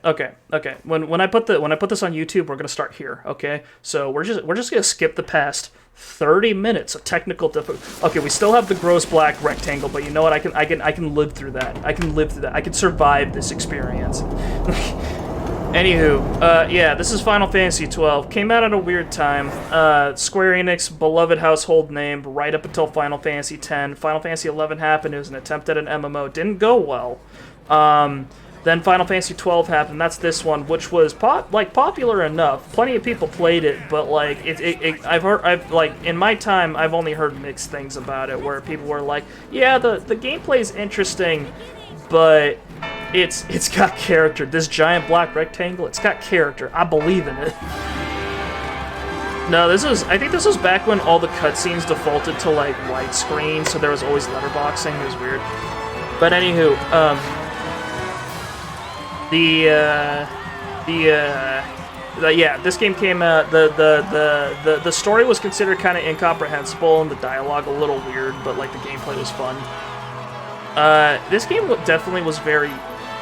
Okay. When I put this on YouTube, we're gonna start here. Okay, so we're just gonna skip the past 30 minutes of technical difficulty. Okay, we still have the gross black rectangle, but you know what? I can live through that. I can survive this experience. Anywho, yeah, this is Final Fantasy XII. Came out at a weird time. Square Enix, beloved household name, right up until Final Fantasy X. Final Fantasy XI happened. It was an attempt at an MMO. Didn't go well. Then Final Fantasy XII happened. That's this one, which was popular enough. Plenty of people played it, but like I've like in my time, I've only heard mixed things about it, where people were like, yeah, the gameplay's interesting, but it's got character. This giant black rectangle, it's got character. I believe in it. No, I think this was back when all the cutscenes defaulted to like widescreen, so there was always letterboxing. It was weird. But anywho, yeah, this game came out. The story was considered kind of incomprehensible, and the dialogue a little weird, but like the gameplay was fun. This game definitely was very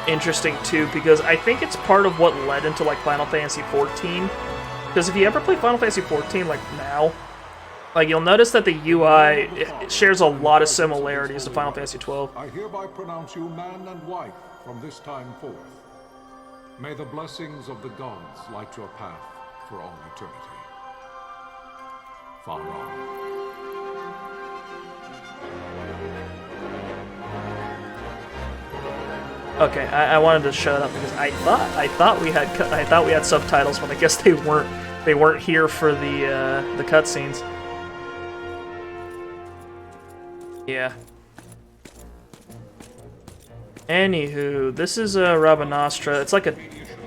interesting too, because I think it's part of what led into like Final Fantasy XIV. Because if you ever play Final Fantasy XIV like now, like you'll notice that the UI it shares a lot of similarities to Final Fantasy XII. I hereby pronounce you man and wife from this time forth. May the blessings of the gods light your path for all eternity. Far on. Okay, I wanted to shut up because I thought we had subtitles, but I guess they weren't here for the cutscenes. Yeah. Anywho, this is Rabanastre. It's like a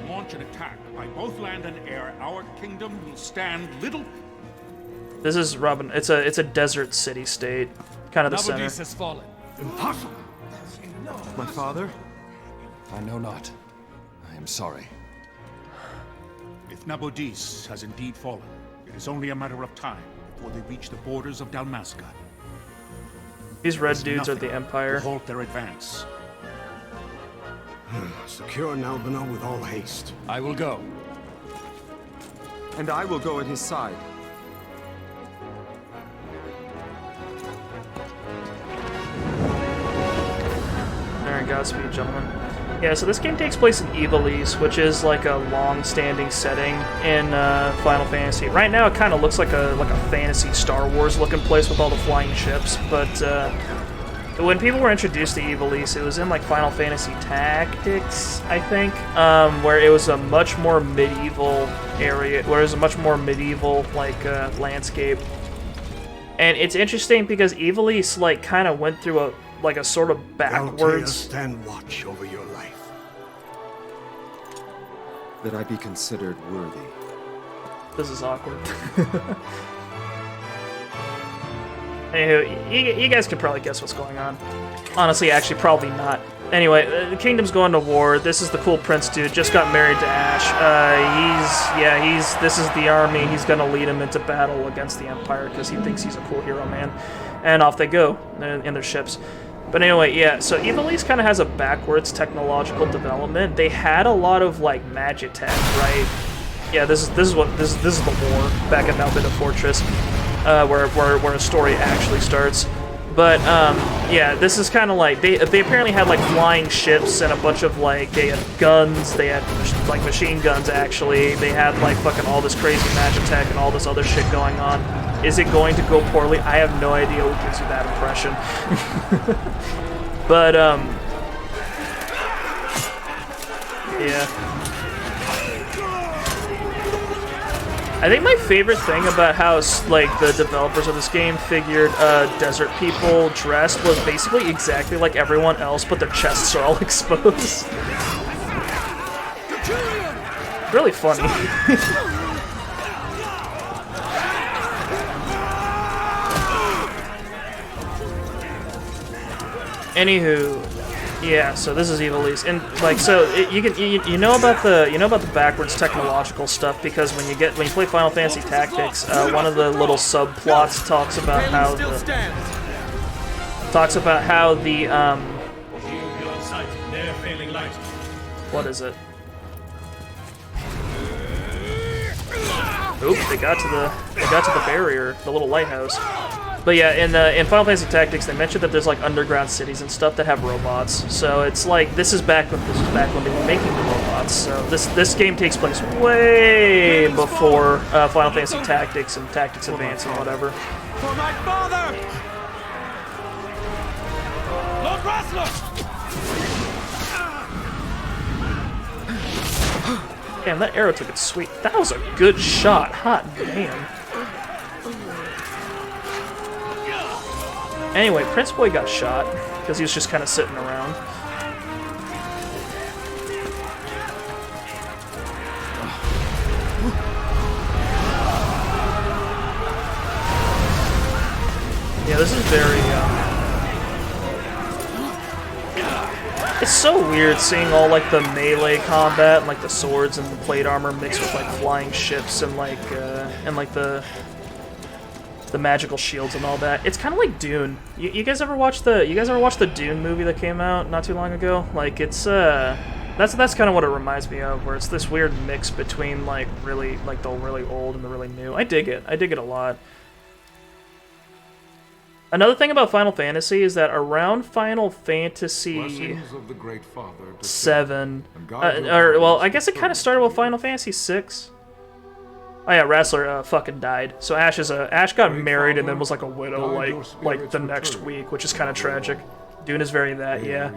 launch an attack by both land and air. Our kingdom will stand little. This is It's a desert city-state, kind of the center. Has fallen. Impossible. My father? I know not. I am sorry. If Nabodis has indeed fallen, it is only a matter of time before they reach the borders of Dalmasca. These red dudes are the Empire. To halt their advance. Secure Nalbina with all haste. I will go. And I will go at his side. Alright, Godspeed, gentlemen. Yeah, so this game takes place in Ivalice, which is like a long-standing setting in Final Fantasy. Right now, it kind of looks like a fantasy Star Wars-looking place with all the flying ships, but when people were introduced to Ivalice, it was in like Final Fantasy Tactics, I think, where it was a much more medieval area, where it was a much more medieval like landscape. And it's interesting because Ivalice like kind of went through a sort of backwards. Stand watch over your life. That I be considered worthy. This is awkward. Anywho, you guys could probably guess what's going on. Honestly, actually, probably not. Anyway, the kingdom's going to war. This is the cool prince dude. Just got married to Ash. This is the army. He's gonna lead him into battle against the Empire because he thinks he's a cool hero man. And off they go in their ships. But anyway, yeah. So Ivalice kind of has a backwards technological development. They had a lot of like magitech, right? Yeah, this is the war back in Nalbina Fortress, where a story actually starts. But yeah, this is kind of like they apparently had like flying ships and a bunch of like they had guns, they had like machine guns actually. They had like fucking all this crazy magitech and all this other shit going on. Is it going to go poorly? I have no idea what gives you that impression. But yeah. I think my favorite thing about how like the developers of this game figured desert people dressed was basically exactly like everyone else, but their chests are all exposed. Really funny. Anywho, yeah. So this is Ivalice, and like so you know about the backwards technological stuff because when you play Final Fantasy Tactics, one of the little subplots talks about how the what is it? Oop, they got to the barrier, the little lighthouse. But yeah, in Final Fantasy Tactics, they mentioned that there's like underground cities and stuff that have robots. So it's like this is back when they were making the robots. So this game takes place way before Final Fantasy Tactics and Tactics Advance and whatever. For my father! Lord Rasler! Damn, that arrow took it sweet. That was a good shot. Hot damn. Anyway, Prince Boy got shot because he was just kind of sitting around. Yeah, this is very, it's so weird seeing all, like, the melee combat and, like, the swords and the plate armor mixed with, like, flying ships and, like, the magical shields and all that. It's kind of like Dune. You guys ever watch the Dune movie that came out not too long ago? Like, it's, that's kind of what it reminds me of, where it's this weird mix between, like, really, like, the really old and the really new. I dig it. I dig it a lot. Another thing about Final Fantasy is that around Final Fantasy VII, well, I guess it kind of started with Final Fantasy VI. Oh yeah, Rassler fucking died. So Ash got married and then was like a widow like the next week, which is kind of tragic. Dune is very that, yeah.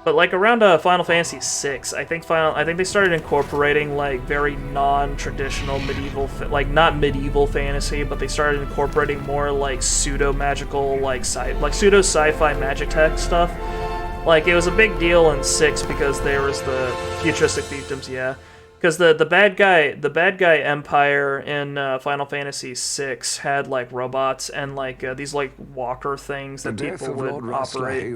But like around Final Fantasy VI, I think they started incorporating like very non-traditional medieval, like not medieval fantasy, but they started incorporating more like pseudo-magical, like pseudo sci-fi magic tech stuff. Like it was a big deal in 6 because there was the futuristic fiefdoms, yeah. Because the bad guy empire in Final Fantasy VI had like robots and like these like walker things that people would operate.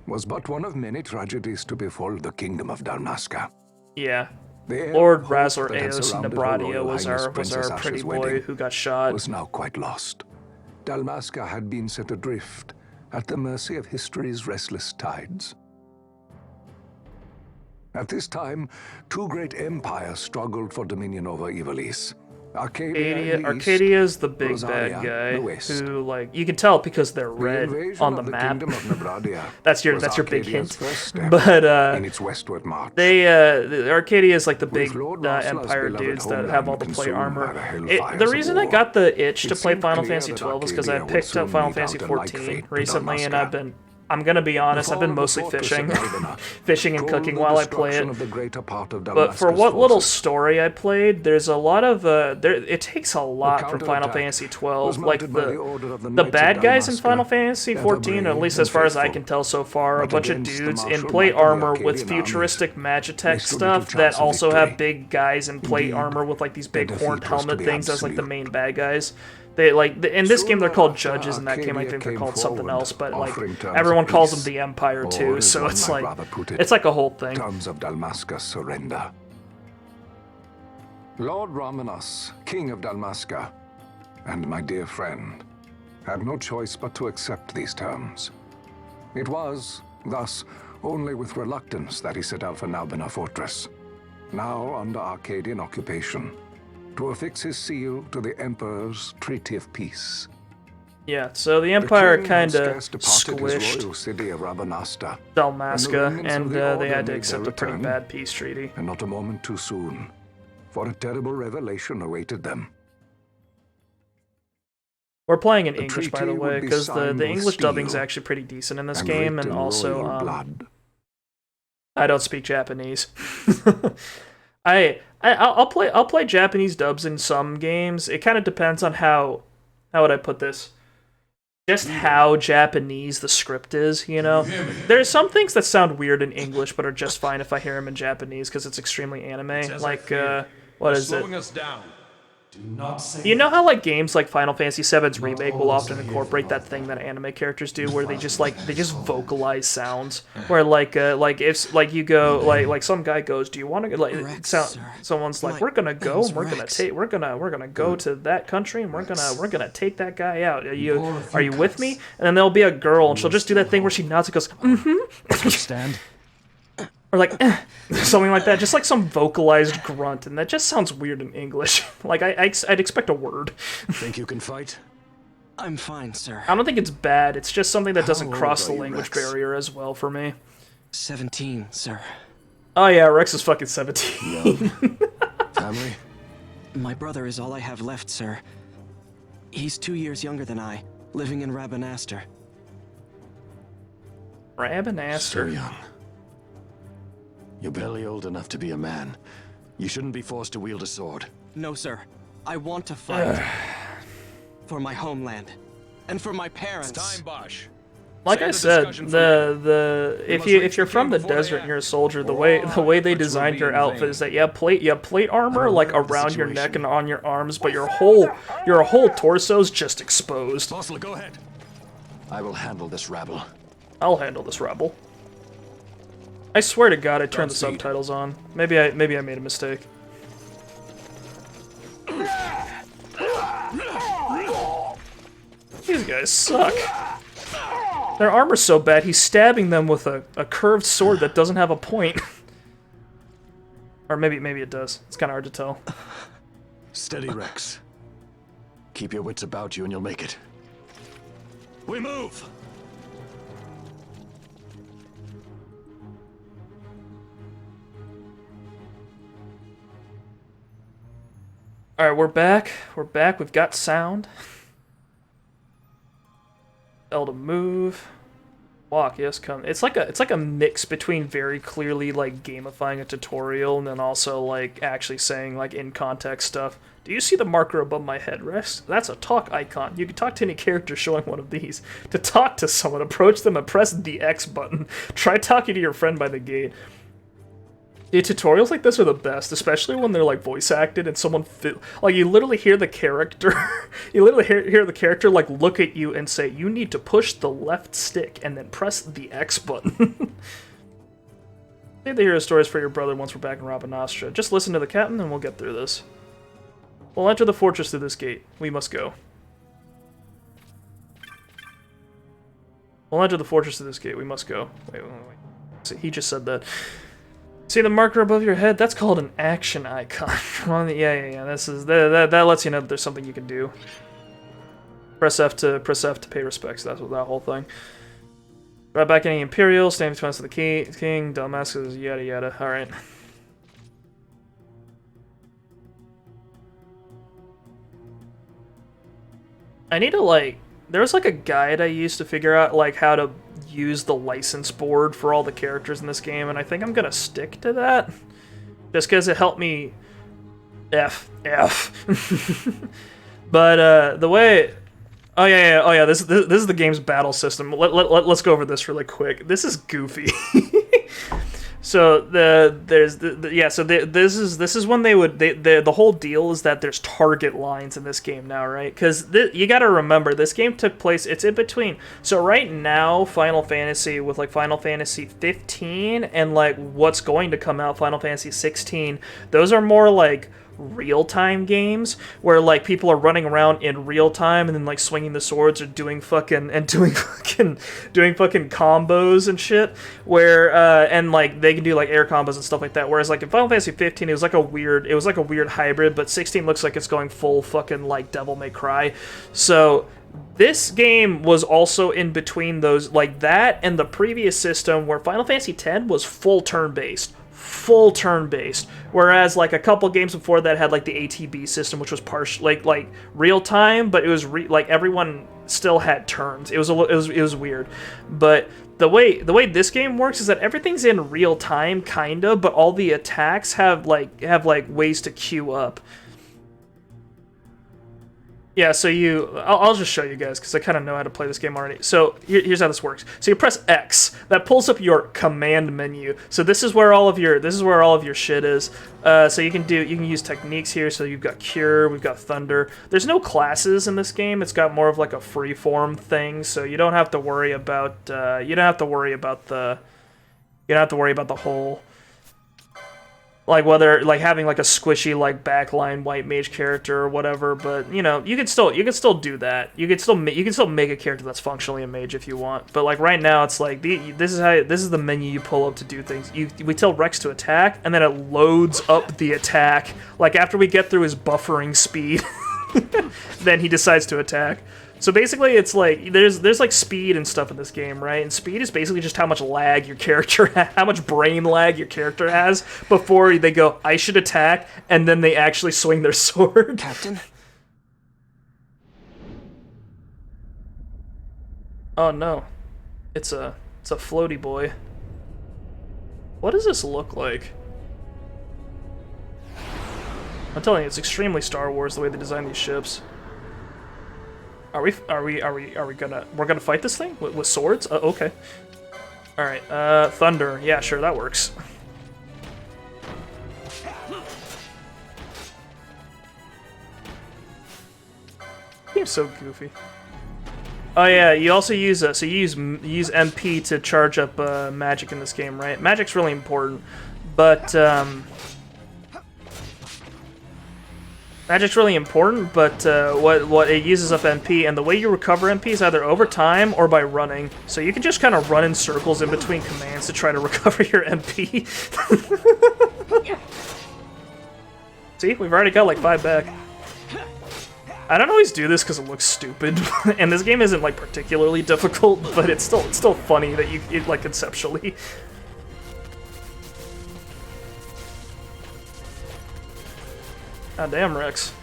Was but one of many tragedies to befall the kingdom of Dalmasca. Yeah, Lord Rassler Eos Nabradia was our pretty boy who got shot. Was now quite lost. Dalmasca had been set adrift at the mercy of history's restless tides. At this time, two great empires struggled for dominion over Ivalice. Arcadia's the big bad guy who, like, you can tell because they're red on the map. that's your big hint. But in its westward march, Arcadia's like the big empire dudes that have all the plate armor. The reason I got the itch to play Final Fantasy XII was because I picked up Final Fantasy XIV recently, and I'm gonna be honest, I've been mostly fishing. Fishing and cooking while I play it. But for what little story I played, there's a lot of, it takes a lot from Final Fantasy XII. Like, the bad guys in Final Fantasy XIV, at least as far as I can tell so far, are a bunch of dudes in plate armor with futuristic magitech stuff that also have big guys in plate armor with, like, these big horned helmet things as, like, the main bad guys. They in this game they're called judges, in that game I think they're called something else, but like everyone calls them the Empire too, so it's like a whole thing. Terms of Dalmasca's surrender. Lord Rabanastre, King of Dalmasca, and my dear friend, had no choice but to accept these terms. It was, thus, only with reluctance that he set out for Nalbina Fortress, now under Arcadian occupation, to affix his seal to the Emperor's Treaty of Peace. Yeah, so the Empire kind of squished city of Rabanastre, Dalmasca, and they had to accept a pretty bad peace treaty. And not a moment too soon, for a terrible revelation awaited them. We're playing in English, by the way, because the English dubbing's actually pretty decent in this game, and also, I don't speak Japanese. I'll play Japanese dubs in some games. It kind of depends on how would I put this? Just how Japanese the script is, you know? There's some things that sound weird in English, but are just fine if I hear them in Japanese, because it's extremely anime. Like, what is it? You know how, like, games like Final Fantasy VII's Remake will often incorporate that thing that anime characters do, where they just vocalize sounds, where if you go like some guy goes, do you want to like someone's like, we're gonna go and we're gonna go to that country and we're gonna take that guy out. Are you with me? And then there'll be a girl and she'll just do that thing where she nods and goes, mm-hmm. Understand? Or like, something like that. Just like some vocalized grunt, and that just sounds weird in English. Like, I'd expect a word. Think you can fight? I'm fine, sir. I don't think it's bad, it's just something that doesn't How cross the old are you, language Rex? barrier as well for me. 17, sir. Oh yeah, Rex is fucking 17. Family? My brother is all I have left, sir. He's 2 years younger than I, living in Rabanastre. So Rabanastre. young. You're barely old enough to be a man. You shouldn't be forced to wield a sword. No, sir. I want to fight. For my homeland. And for my parents. Bosch. Like I said, if you're from the desert and you're a soldier, the way they designed your outfit is that you have plate armor like around your neck and on your arms, but your whole torso's just exposed. Fossil, go ahead. I will handle this rabble. I'll handle this rabble. I swear to God, I turned the subtitles on. Maybe I made a mistake. These guys suck. Their armor's so bad, he's stabbing them with a curved sword that doesn't have a point. Or maybe it does. It's kind of hard to tell. Steady, Rex. Keep your wits about you and you'll make it. We move! Alright, we're back. We're back. We've got sound. L to move. Walk, yes, come. It's like a mix between very clearly like gamifying a tutorial and then also like actually saying like in context stuff. Do you see the marker above my head, Rex? That's a talk icon. You can talk to any character showing one of these. To talk to someone, approach them and press the X button. Try talking to your friend by the gate. Dude, tutorials like this are the best, especially when they're like voice acted and someone like you literally hear the character, you literally hear the character like look at you and say, "You need to push the left stick and then press the X button." Save the hero stories for your brother once we're back in Rabanastre. Just listen to the captain and we'll get through this. We'll enter the fortress through this gate. We must go. We'll enter the fortress through this gate. We must go. Wait. See, he just said that. See the marker above your head? That's called an action icon. Yeah. That lets you know that there's something you can do. Press F to pay respects. That's what that whole thing. Right back any Imperial, stand between us and the king, Damascus, yada yada. All right. I need to like. There was like a guide I used to figure out like how to use the license board for all the characters in this game, and I think I'm gonna stick to that just because it helped me F. But the way oh yeah this is the game's battle system. Let's go over this really quick. This is goofy. So this is when the whole deal is that there's target lines in this game now, right? Because you got to remember this game took place. It's in between. So right now, Final Fantasy with like Final Fantasy 15 and like what's going to come out, Final Fantasy 16. Those are more like real-time games where like people are running around in real time and then like swinging the swords or doing fucking combos and shit where and like they can do like air combos and stuff like that, whereas like in Final Fantasy 15 it was like a weird hybrid, but 16 looks like it's going full fucking like Devil May Cry. So this game was also in between those, like that and the previous system where Final Fantasy X was full turn-based, whereas like a couple games before that had like the ATB system, which was partially like real time, but it was like everyone still had turns. It was weird, but the way this game works is that everything's in real time, kinda, but all the attacks have ways to queue up. Yeah, so I'll just show you guys because I kind of know how to play this game already. So here's how this works. So you press X, that pulls up your command menu. So this is where all of your shit is. So you can use techniques here. So you've got Cure, we've got Thunder. There's no classes in this game. It's got more of like a freeform thing. So you don't have to worry about the whole. Like whether like having like a squishy like backline white mage character or whatever, but you know you can still do that. You can still make a character that's functionally a mage if you want. But like right now it's like this is the menu you pull up to do things. We tell Rex to attack and then it loads up the attack. Like after we get through his buffering speed, then he decides to attack. So basically, it's like there's like speed and stuff in this game, right? And speed is basically just how much lag your character, how much brain lag your character has before they go, I should attack, and then they actually swing their sword. Captain? Oh no, it's a floaty boy. What does this look like? I'm telling you, it's extremely Star Wars the way they design these ships. We're gonna fight this thing with swords? Okay. All right. Thunder. Yeah, sure, that works. Game's so goofy. Oh yeah, you also use so you use MP to charge up magic in this game, right? Magic's really important, but magic's really important, but what it uses up MP, and the way you recover MP is either over time or by running. So you can just kind of run in circles in between commands to try to recover your MP. See, we've already got like 5 back. I don't always do this because it looks stupid, and this game isn't like particularly difficult, but it's still funny that it like conceptually. God damn, Rex.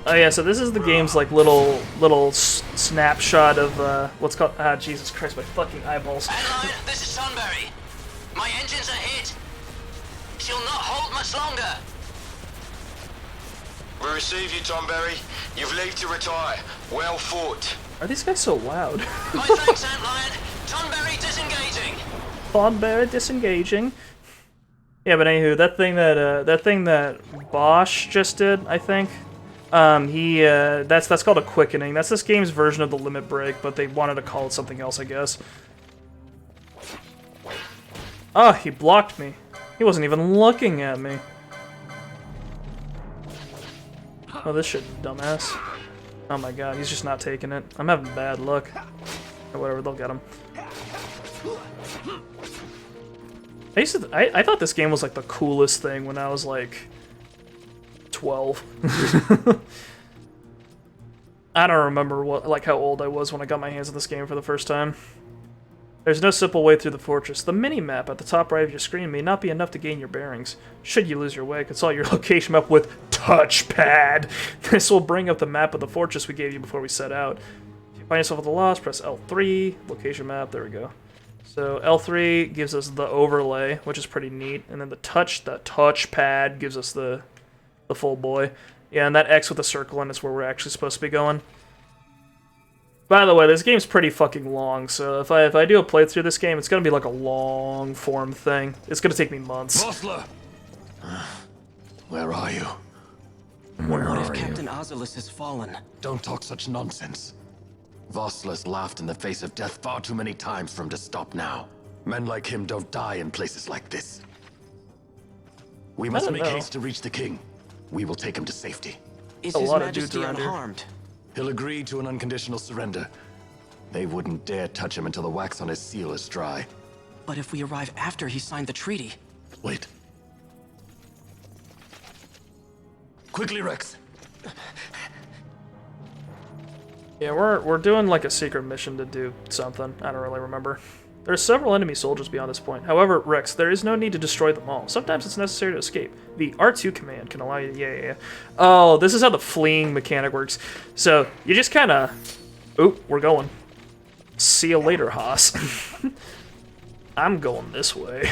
Oh yeah, so this is the game's like little snapshot of what's called Jesus Christ, my fucking eyeballs. Hello, this is Sunbury. My engines are hit. She'll not hold much longer. We receive you, Tomberry. You've leave to retire. Well fought. Are these guys so loud? My thanks, Antlion. Tonberry disengaging. Tonberry disengaging. Yeah, but anywho, that thing that Bosch just did, I think. That's called a quickening. That's this game's version of the limit break, but they wanted to call it something else, I guess. Oh, he blocked me. He wasn't even looking at me. Oh, this shit, dumbass. Oh my god, he's just not taking it. I'm having bad luck. Or whatever, they'll get him. I thought this game was like the coolest thing when I was like 12. I don't remember how old I was when I got my hands on this game for the first time. There's no simple way through the fortress. The mini-map at the top right of your screen may not be enough to gain your bearings. Should you lose your way, consult your location map with touchpad. This will bring up the map of the fortress we gave you before we set out. If you find yourself at the lost, press L3, location map, there we go. So L3 gives us the overlay, which is pretty neat, and then the touchpad gives us the full boy. Yeah, and that X with a circle in is where we're actually supposed to be going. By the way, this game's pretty fucking long, so if I do a playthrough of this game, it's gonna be like a long form thing. It's gonna take me months. Vossler! Where are you? What if Captain Oculus has fallen? Don't talk such nonsense. Vossler's laughed in the face of death far too many times for him to stop now. Men like him don't die in places like this. We must make haste to reach the king. We will take him to safety. Is His Majesty unharmed? He'll agree to an unconditional surrender. They wouldn't dare touch him until the wax on his seal is dry. But if we arrive after he signed the treaty... Wait. Quickly, Rex! Yeah, we're doing like a secret mission to do something. I don't really remember. There are several enemy soldiers beyond this point. However, Rex, there is no need to destroy them all. Sometimes it's necessary to escape. The R2 command can allow you... Yeah. Oh, this is how the fleeing mechanic works. So, you just kind of... Oop, we're going. See you later, Haas. I'm going this way.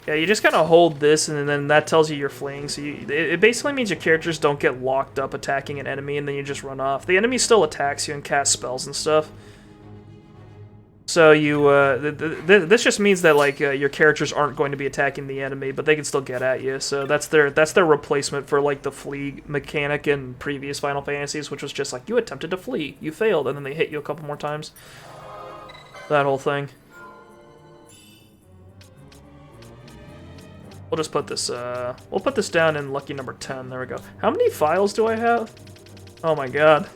Yeah, you just kind of hold this, and then that tells you you're fleeing. So it basically means your characters don't get locked up attacking an enemy, and then you just run off. The enemy still attacks you and casts spells and stuff. So you, this just means that like your characters aren't going to be attacking the enemy, but they can still get at you. So that's their replacement for like the flee mechanic in previous Final Fantasies, which was just like you attempted to flee, you failed, and then they hit you a couple more times. That whole thing. We'll just put this. We'll put this down in lucky number 10. There we go. How many files do I have? Oh my god.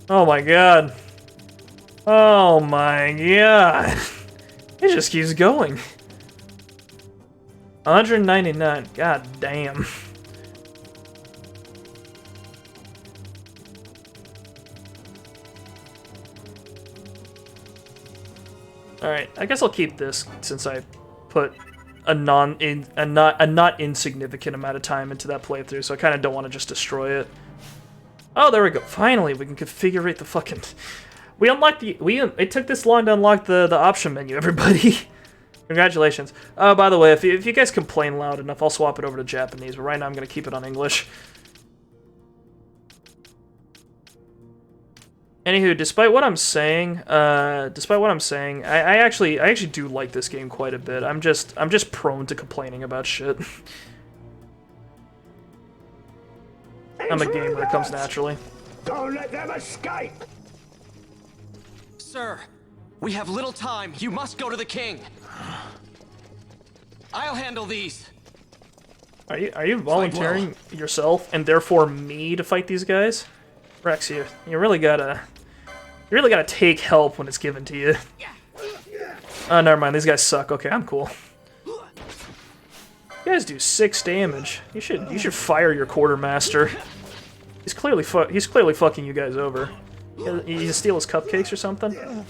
Oh my god. Oh my god. It just keeps going. 199. God damn. Alright, I guess I'll keep this since I put a not insignificant amount of time into that playthrough, so I kind of don't want to just destroy it. Oh, there we go. Finally, we can configure the fucking... We unlocked the... It took this long to unlock the option menu, everybody. Congratulations. Oh, by the way, if you guys complain loud enough, I'll swap it over to Japanese, but right now I'm going to keep it on English. Anywho, despite what I'm saying, I actually do like this game quite a bit. I'm just prone to complaining about shit. I'm a gamer, it comes naturally. Don't let them escape! Sir, we have little time. You must go to the king. I'll handle these. Are you volunteering yourself and therefore me to fight these guys? Rex, you really gotta take help when it's given to you. Oh, never mind. These guys suck. Okay, I'm cool. You guys do 6 damage. You should fire your quartermaster. He's clearly fucking you guys over. You steal his cupcakes or something?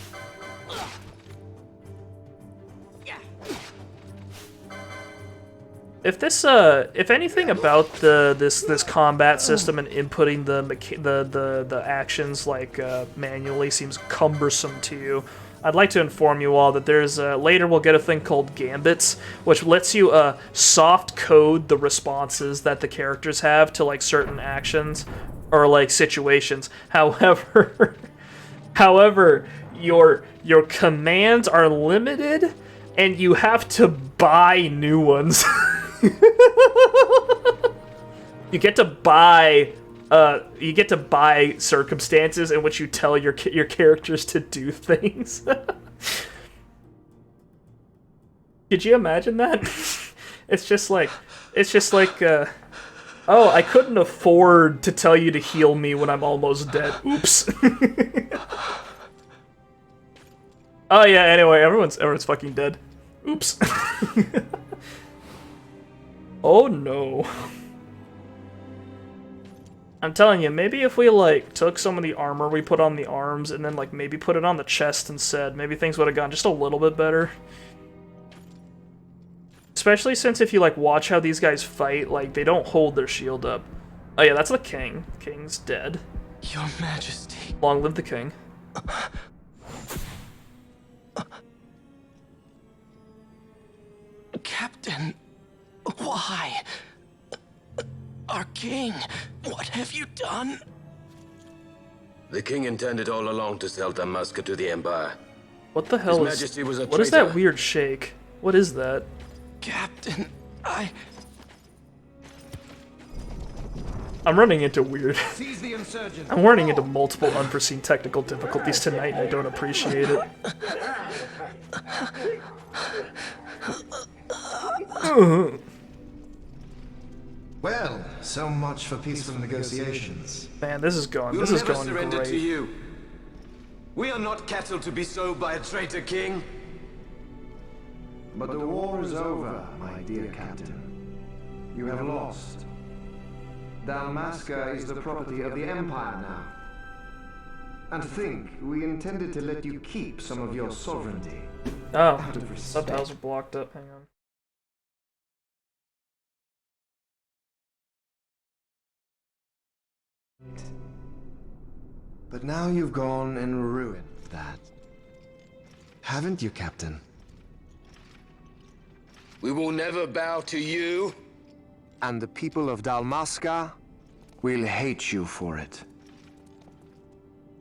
If anything about this combat system and inputting the actions like manually seems cumbersome to you, I'd like to inform you all that there's later we'll get a thing called gambits, which lets you soft code the responses that the characters have to like certain actions or like situations. However, your commands are limited, and you have to buy new ones. You get to buy circumstances in which you tell your characters to do things. Could you imagine that? It's just like oh, I couldn't afford to tell you to heal me when I'm almost dead. Oops. Oh yeah, anyway, everyone's fucking dead. Oops. Oh no. I'm telling you, maybe if we like took some of the armor we put on the arms and then like maybe put it on the chest instead, maybe things would have gone just a little bit better. Especially since if you like watch how these guys fight, like they don't hold their shield up. Oh yeah, that's the king. The king's dead. Your Majesty. Long live the king. Captain, why? Our king, what have you done? The king intended all along to sell Damaska to the Empire. What the hell His Majesty was a what is that weird shake? What is that? Captain, I'm running into weird... Seize the insurgent. I'm running into multiple unforeseen technical difficulties tonight and I don't appreciate it. Well, so much for peaceful negotiations. Man, this is going We'll never surrender great. to you. We are not cattle to be sold by a traitor king. But the war is over, my dear captain. You have lost. Dalmasca is the property of the Empire now. And to think, we intended to let you keep some of your sovereignty. Oh, out of respect. subtitles are blocked up. Hang on. But now you've gone and ruined that. Haven't you, Captain? We will never bow to you. And the people of Dalmasca will hate you for it.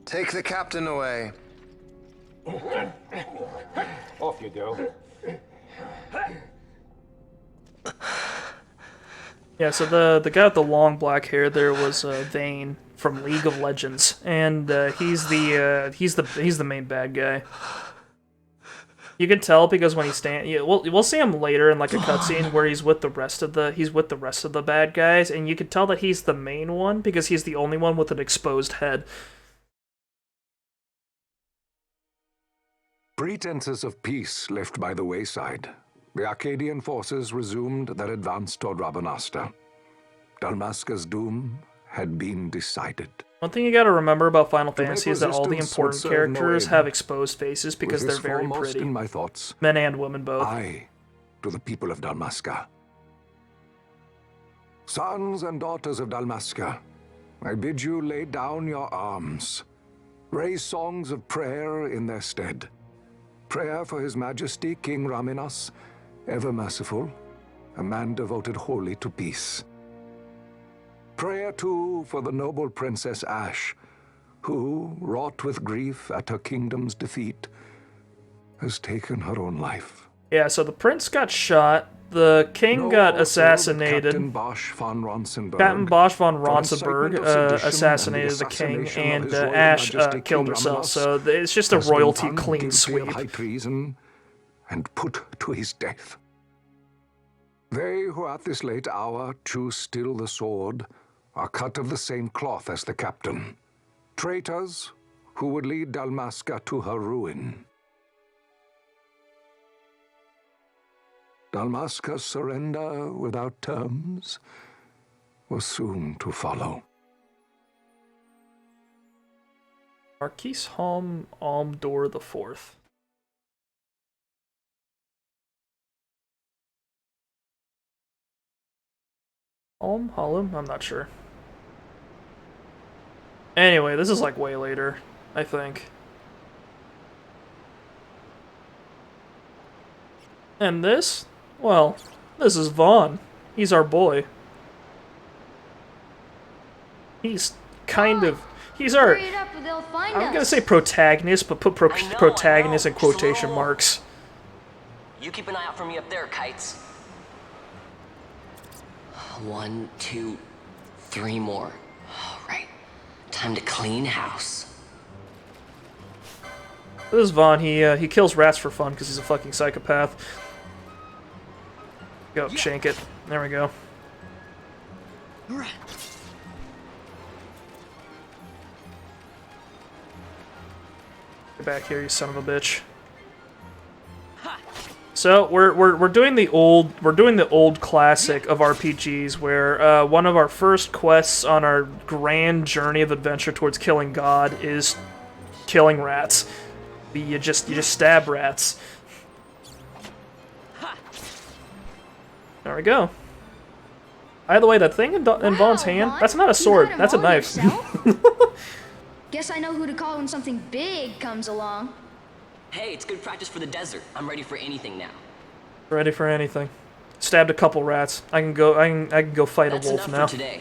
Take the captain away. Off you go. Yeah, so the guy with the long black hair there was Vaan from League of Legends, and he's the main bad guy. You can tell because when we'll see him later in like a cutscene where he's with the rest of the bad guys, and you can tell that he's the main one because he's the only one with an exposed head. Pretenses of peace left by the wayside, the Arcadian forces resumed their advance toward Rabanastre. Dalmasca's doom had been decided. One thing you gotta remember about Final Fantasy is that all the important characters have exposed faces because they're very pretty. In my thoughts, men and women both. I, to the people of Dalmasca. Sons and daughters of Dalmasca, I bid you lay down your arms. Raise songs of prayer in their stead. Prayer for His Majesty King Raminas, ever merciful, a man devoted wholly to peace. Prayer, too, for the noble Princess Ash, who, wrought with grief at her kingdom's defeat, has taken her own life. Yeah, so the prince got shot, the king got assassinated. Captain Bosch von Ronsenberg assassinated the king, and Ash killed herself. So it's just a royalty clean sweep. High treason and put to his death. They who at this late hour choose still the sword are cut of the same cloth as the captain. Traitors who would lead Dalmasca to her ruin. Dalmasca's surrender without terms was soon to follow. Marquis Almdor the Fourth. Halum? I'm not sure. Anyway, this is like way later, I think. And this? Well, this is Vaan. He's our boy. He's kind of... He's our... I'm gonna say protagonist, but put protagonist in quotation marks. You keep an eye out for me up there, Kites. 1, 2, 3 more. All right. Time to clean house. This is Vaan. He kills rats for fun because he's a fucking psychopath. Go, shank it. There we go. Get back here, you son of a bitch. So we're doing the old classic of RPGs where one of our first quests on our grand journey of adventure towards killing God is killing rats. You just stab rats. There we go. By the way, that thing in Vaughn's hand, that's not a sword, that's a knife. Guess I know who to call when something big comes along. Hey, it's good practice for the desert. I'm ready for anything now. Ready for anything. Stabbed a couple rats. I can go fight a wolf now. Today.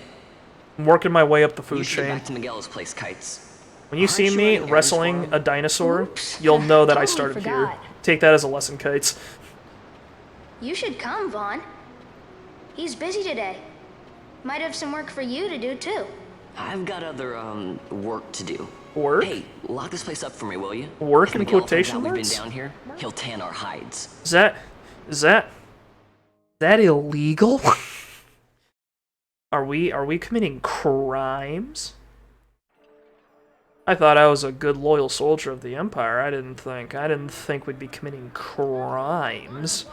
I'm working my way up the food chain. Back to Miguel's place, Kites. When you see me wrestling a dinosaur, you'll know that I started here. Take that as a lesson, Kites. You should come, Vaan. He's busy today. Might have some work for you to do, too. I've got other, work to do. Work? Hey, lock this place up for me, will you? Work in quotation marks? We've been down here, he'll tan our hides. Is that illegal? Are we committing crimes? I thought I was a good, loyal soldier of the Empire. I didn't think we'd be committing crimes.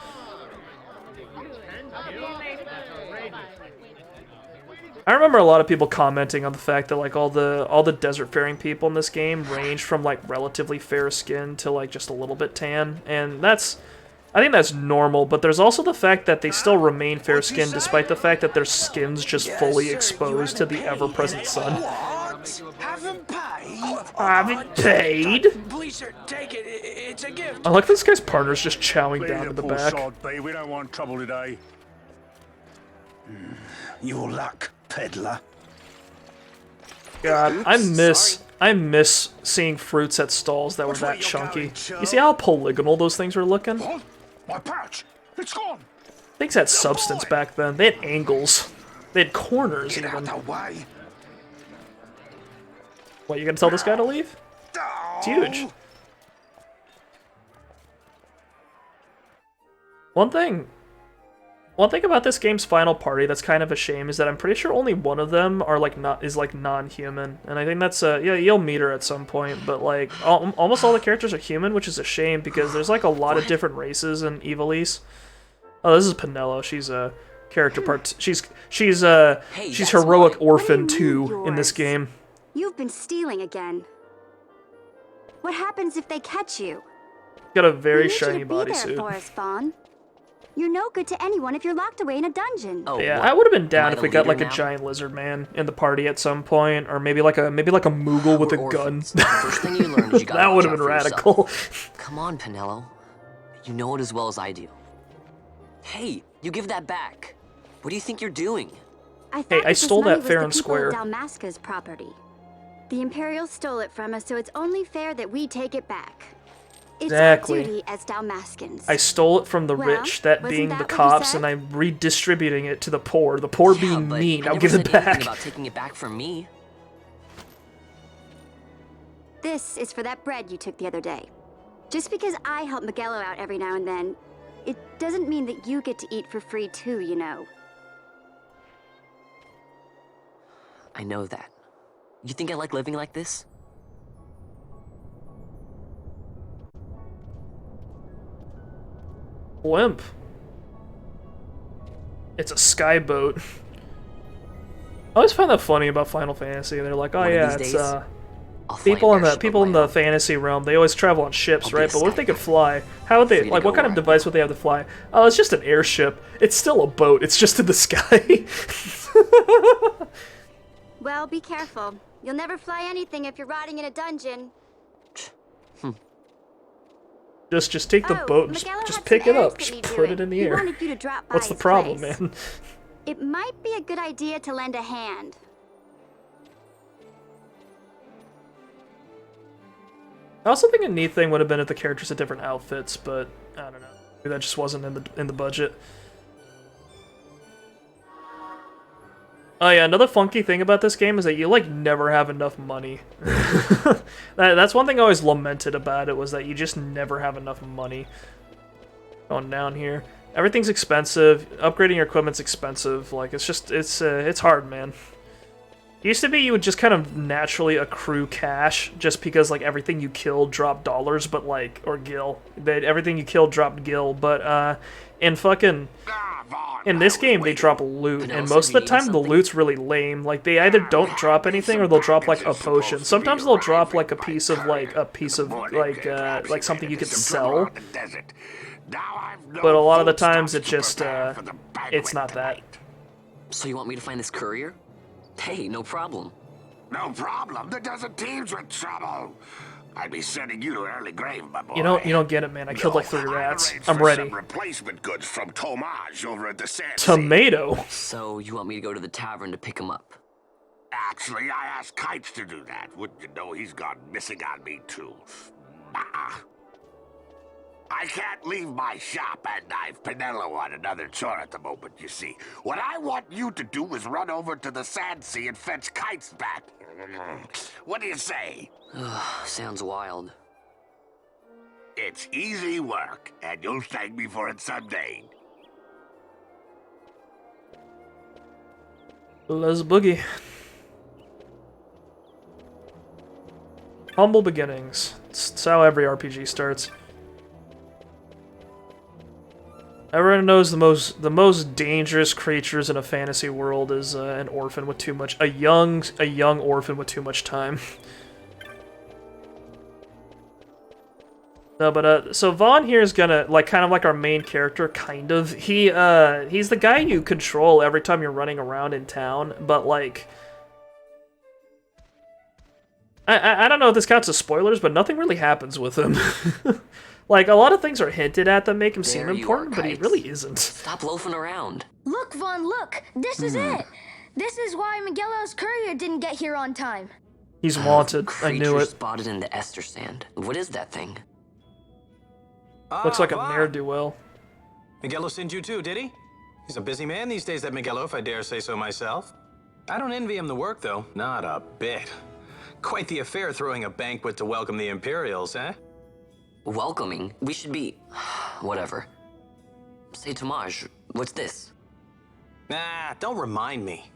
I remember a lot of people commenting on the fact that like all the desert faring people in this game range from like relatively fair skin to like just a little bit tan, and I think that's normal, but there's also the fact that they still remain fair skinned despite the fact that their skin's just fully exposed to the ever-present sun. Haven't paid? Haven't paid? Please, sir, take it. It's a gift. I like this guy's partner's just chowing down in the back. We don't want trouble today. Your luck, peddler. God, I miss I miss seeing fruits at stalls that were that chunky. You see how polygonal those things were looking? My patch! It's gone! Things had substance back then. They had angles. They had corners even. What, you gonna tell this guy to leave? It's huge. One thing about this game's final party that's kind of a shame is that I'm pretty sure only one of them are non-human, and I think that's yeah, you'll meet her at some point, but like almost all the characters are human, which is a shame because there's like a lot of different races in Ivalice. Oh, this is Pinello. She's a character part. She's heroic orphan too in this game. You've been stealing again. What happens if they catch you? Got a very shiny bodysuit. Vaan. You're no good to anyone if you're locked away in a dungeon. Oh, yeah, I would have been down if we got like a giant lizard man in the party at some point, or maybe like a Moogle with a gun. First thing you learned is you gotta that would have been radical. Come on, Pinello. You know it as well as I do. Hey, you give that back. What do you think you're doing? Hey, I stole that fair and square. Dalmasca's property. The Imperials stole it from us, so it's only fair that we take it back. It's our duty as Dalmascans. I stole it from the rich, that being the cops, and I'm redistributing it to the poor. The poor being mean. I'll give it back. About taking it back from me. This is for that bread you took the other day. Just because I help Miguelo out every now and then, it doesn't mean that you get to eat for free too, you know. I know that. You think I like living like this? Blimp. It's a skyboat. I always find that funny about Final Fantasy. They're like, oh yeah, it's people in the fantasy realm. They always travel on ships, right? But what if they could fly? How would they? Like, what kind of device would they have to fly? Oh, it's just an airship. It's still a boat. It's just in the sky. Well, be careful. You'll never fly anything if you're rotting in a dungeon. Just take the boat and just pick it up. Just put it in the air. What's the problem, man? It might be a good idea to lend a hand. I also think a neat thing would have been if the characters had different outfits, but I don't know. Maybe that just wasn't in the budget. Oh yeah, another funky thing about this game is that you like never have enough money. That's one thing I always lamented about it, was that you just never have enough money. Going down here, everything's expensive. Upgrading your equipment's expensive. Like it's hard, man. It used to be you would just kind of naturally accrue cash just because like everything you killed dropped dollars, but like or gil. Everything you killed dropped gil, but in this game, they drop loot, and most of the time the loot's really lame. Like, they either don't drop anything, or they'll drop, like, a potion. Sometimes they'll drop, like, a piece of something you could sell. But a lot of the times, it just, it's not that. So you want me to find this courier? Hey, no problem. No problem? The desert teem's with trouble. I'd be sending you to early grave, my boy. You don't get it, man. I killed like 3 rats. I'm ready. Some replacement goods from Tomage over at the Sand Tomato. So you want me to go to the tavern to pick him up? Actually, I asked Kites to do that. Wouldn't you know he's gone missing on me too? I can't leave my shop, and I've Pinello on another chore at the moment, you see. What I want you to do is run over to the Sand Sea and fetch Kites back. What do you say? Sounds wild. It's easy work, and you'll thank me for it someday. Let's boogie. Humble beginnings. It's how every RPG starts. Everyone knows the most dangerous creatures in a fantasy world is an orphan with too much, a young orphan with too much time. No, but so Vaan here is gonna kind of like our main character, kind of. He's the guy you control every time you're running around in town, but like I don't know if this counts as spoilers, but nothing really happens with him. Like, a lot of things are hinted at that make him seem important, but he really isn't. Stop loafing around. Look, Vaan, look! This is it! This is why Miguelo's courier didn't get here on time. He's wanted. I knew Creature it. spotted in the Ester Sand. What is that thing? Looks like a Vaan. ne'er-do-well. Miguelo sent you too, did he? He's a busy man these days, that Miguelo, if I dare say so myself. I don't envy him the work, though. Not a bit. Quite the affair throwing a banquet to welcome the Imperials, eh? Welcoming? We should be... whatever. Say, Tomaj, what's this? Nah, don't remind me.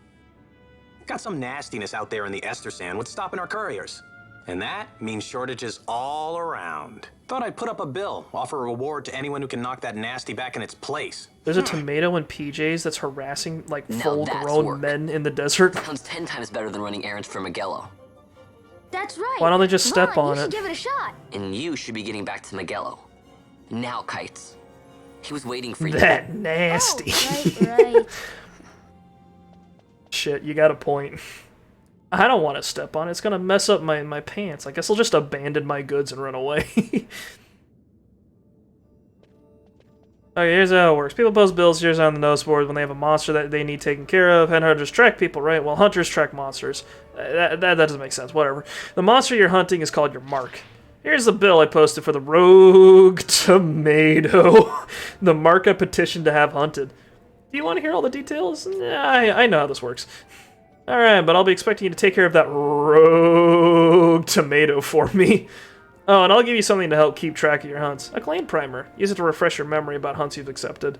Got some nastiness out there in the Ester Sand. What's stopping our couriers? And that means shortages all around. Thought I'd put up a bill, offer a reward to anyone who can knock that nasty back in its place. There's a tomato in PJs that's harassing, like, Now full-grown that's men in the desert. Sounds 10 times better than running errands for Miguelo. That's right. Why don't they just step Vaan, on you should it? give it a shot. And you should be getting back to Miguelo. Now, Kites. He was waiting for you. That nasty. Oh, right. Shit, you got a point. I don't want to step on it. It's gonna mess up my pants. I guess I'll just abandon my goods and run away. Okay, here's how it works. People post bills here on the notice board when they have a monster that they need taken care of. And hunters track people, right? Well, hunters track monsters. That doesn't make sense. Whatever. The monster you're hunting is called your mark. Here's the bill I posted for the rogue tomato. The mark I petitioned to have hunted. Do you want to hear all the details? Nah, I know how this works. Alright, but I'll be expecting you to take care of that rogue tomato for me. Oh, and I'll give you something to help keep track of your hunts. A claim primer. Use it to refresh your memory about hunts you've accepted.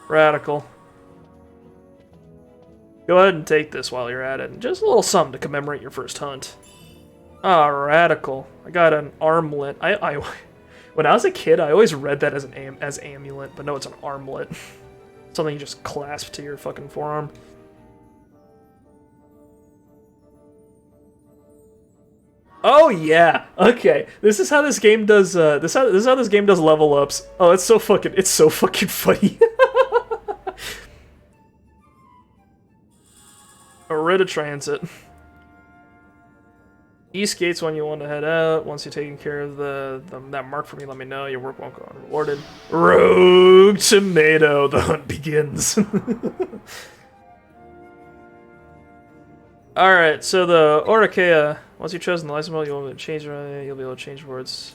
Radical. Go ahead and take this while you're at it. Just a little something to commemorate your first hunt. Ah, radical. I got an armlet. When I was a kid, I always read that as an amulet, but no, it's an armlet. Something you just clasp to your fucking forearm. Oh yeah, okay. This is how this game does. This is how this game does level ups. Oh, it's so fucking funny. A writ of transit. East gate's when you want to head out. Once you've taken care of that mark for me, let me know. Your work won't go unrewarded. Rogue tomato. The hunt begins. All right. So the Oricea. Once you've chosen the license mode, you'll be able to change. You'll be able to change words.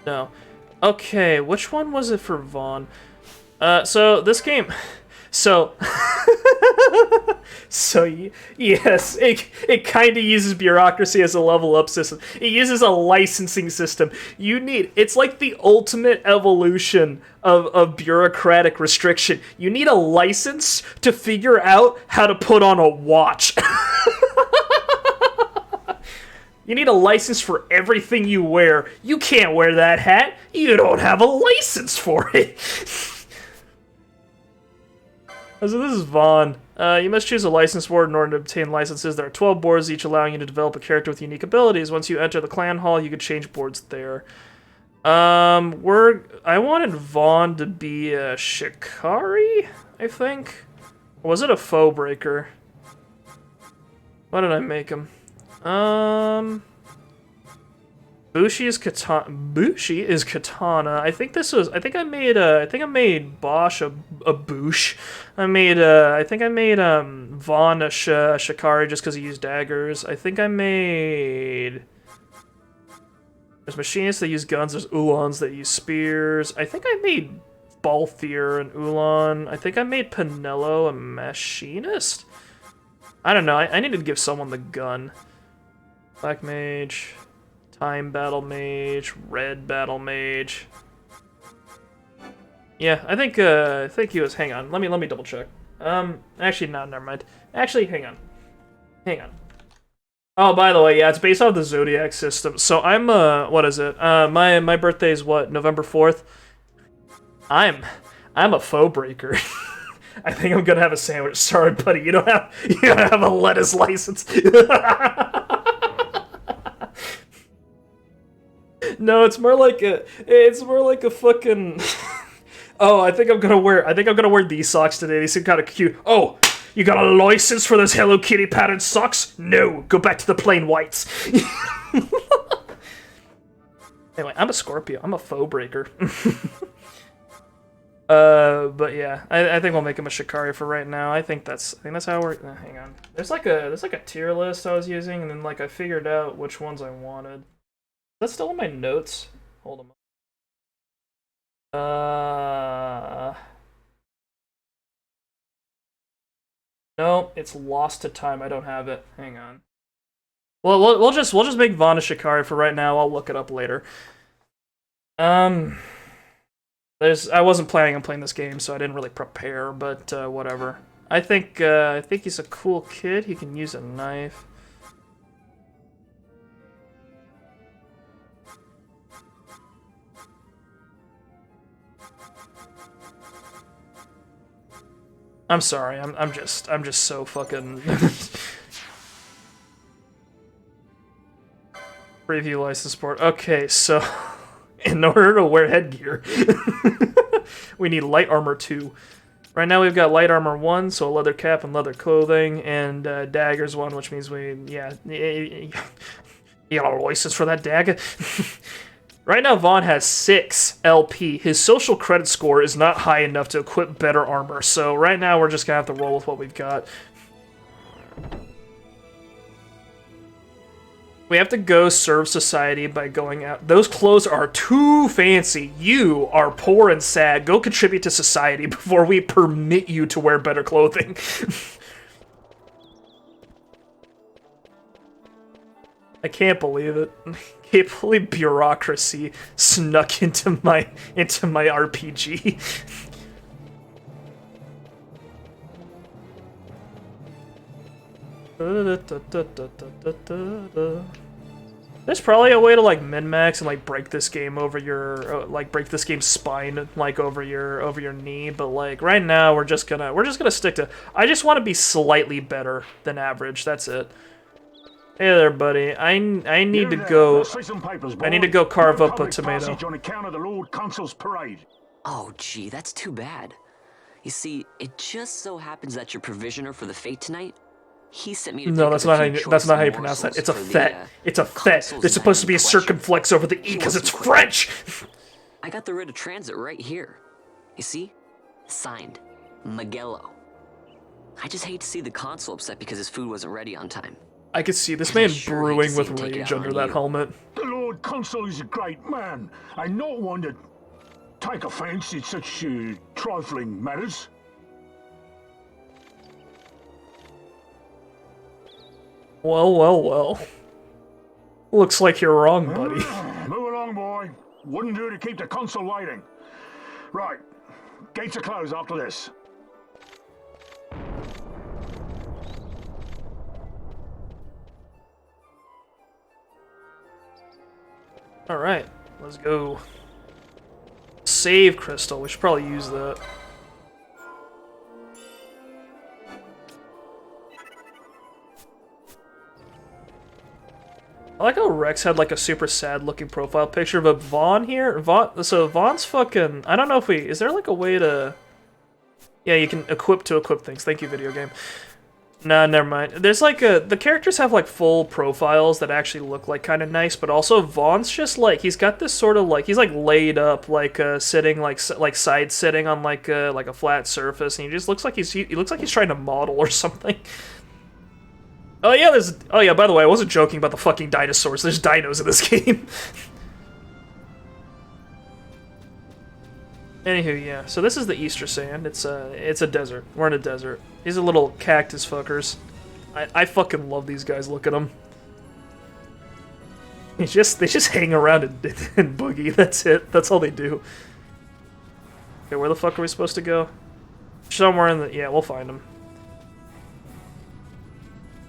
No. Okay. Which one was it for Vaan? So this game. So. Yes, it kind of uses bureaucracy as a level up system. It uses a licensing system. It's like the ultimate evolution of bureaucratic restriction. You need a license to figure out how to put on a watch. You need a license for everything you wear. You can't wear that hat. You don't have a license for it. So this is Vaan. You must choose a license board in order to obtain licenses. There are 12 boards, each allowing you to develop a character with unique abilities. Once you enter the clan hall, you can change boards there. I wanted Vaan to be a Shikari, I think? Or was it a foe breaker? What did I make him? Bushi is katana. I think I made Bosch a Bush. I think I made Vaan a Shikari just because he used daggers. I think I made... There's machinists that use guns, there's Ulans that use spears. I think I made Balthier an Ulan. I think I made Pinello a machinist? I don't know, I needed to give someone the gun. Black Mage... Time Battle Mage, Red Battle Mage. Yeah, I think he was. Hang on, let me double check. Actually, no, never mind. Actually, hang on. Oh, by the way, yeah, it's based off the Zodiac system. So I'm what is it? My birthday is what? November 4th. I'm a faux breaker. I think I'm gonna have a sandwich. Sorry, buddy, you don't have a lettuce license. No, it's more like a fucking. Oh, I think I'm gonna wear these socks today. These seem kind of cute. Oh, you got a license for those Hello Kitty patterned socks? No, go back to the plain whites. Anyway, I'm a Scorpio. I'm a faux breaker. But yeah, I think we'll make him a Shikari for right now. I think that's how we're. Hang on. There's like a tier list I was using, and then like I figured out which ones I wanted. That's still in my notes. Hold on. No, it's lost to time. I don't have it. Hang on. Well, we'll just make Vaan a Shikari for right now. I'll look it up later. I wasn't planning on playing this game, so I didn't really prepare. But whatever. I think he's a cool kid. He can use a knife. I'm sorry. I'm just so fucking. Preview license port. Okay, so in order to wear headgear, we need light armor 2. Right now we've got light armor 1, so a leather cap and leather clothing, and daggers 1, which means you got a license for that dagger. Right now Vaan has 6 LP. His social credit score is not high enough to equip better armor, so right now we're just gonna have to roll with what we've got. We have to go serve society by going out. Those clothes are too fancy. You are poor and sad. Go contribute to society before we permit you to wear better clothing. I can't believe it. I can't believe bureaucracy snuck into my RPG. There's probably a way to like min-max and like break this game over your break this game's spine like over your knee, but like right now we're just gonna stick to. I just want to be slightly better than average. That's it. Hey there, buddy. I need to go. I need to go carve up a tomato. On account of the Lord Consul's parade. Oh, gee, that's too bad. You see, it just so happens that your provisioner for the fete tonight. He sent me to no, that's not how you pronounce that. It's a fet. It's a fet. There's supposed to be a circumflex over the E because it's French. I got the writ of transit right here. You see? Signed, Magello. I just hate to see the consul upset because his food wasn't ready on time. I could see this man brewing with rage under that helmet. The Lord Consul is a great man, and not one to take offense in such trifling matters. Well. Looks like you're wrong, buddy. Move along, boy. Wouldn't do to keep the consul waiting. Right. Gates are closed after this. Alright, let's go. Save crystal. We should probably use that. I like how Rex had like a super sad looking profile picture, but Vaan here, so Vaughn's fucking, I don't know if is there like a way to, yeah, you can equip things. Thank you, video game. No, never mind. There's like the characters have like full profiles that actually look like kind of nice, but also Vaughn's just like, he's got this sort of like, he's like laid up, like sitting, like side sitting on like a flat surface, and he just looks like he looks like he's trying to model or something. Oh yeah, by the way, I wasn't joking about the fucking dinosaurs. There's dinos in this game. Anywho, yeah. So this is the Easter Sand. It's a desert. We're in a desert. These are little cactus fuckers. I fucking love these guys. Look at them. They just hang around and boogie. That's it. That's all they do. Okay, where the fuck are we supposed to go? Somewhere in the... Yeah, we'll find him.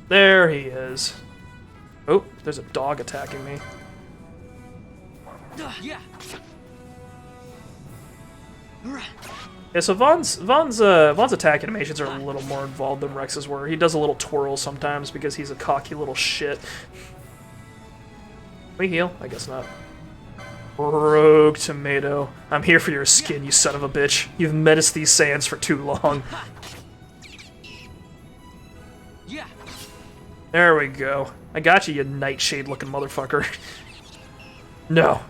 There he is. Oh, there's a dog attacking me. Yeah. Yeah, so Vaughn's attack animations are a little more involved than Rex's were. He does a little twirl sometimes because he's a cocky little shit. Can we heal? I guess not. Rogue tomato. I'm here for your skin, you son of a bitch. You've menaced these sands for too long. Yeah. There we go. I got you, you nightshade-looking motherfucker. No.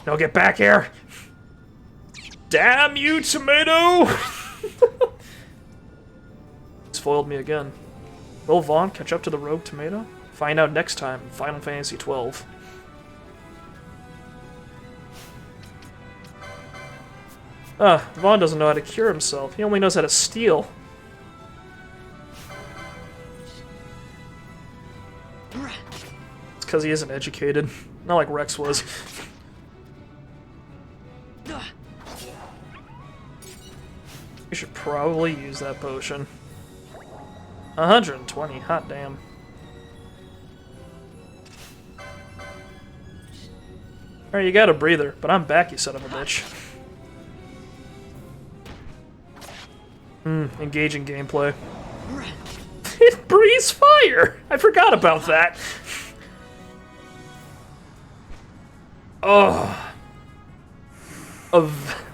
No, get back here! Damn you, tomato! He's foiled me again. Will Vaan catch up to the rogue tomato? Find out next time in Final Fantasy XII. Vaan doesn't know how to cure himself. He only knows how to steal. It's because he isn't educated. Not like Rex was. You should probably use that potion. 120, hot damn. Alright, you got a breather, but I'm back, you son of a bitch. Engaging gameplay. It breathes fire! I forgot about that. Oh.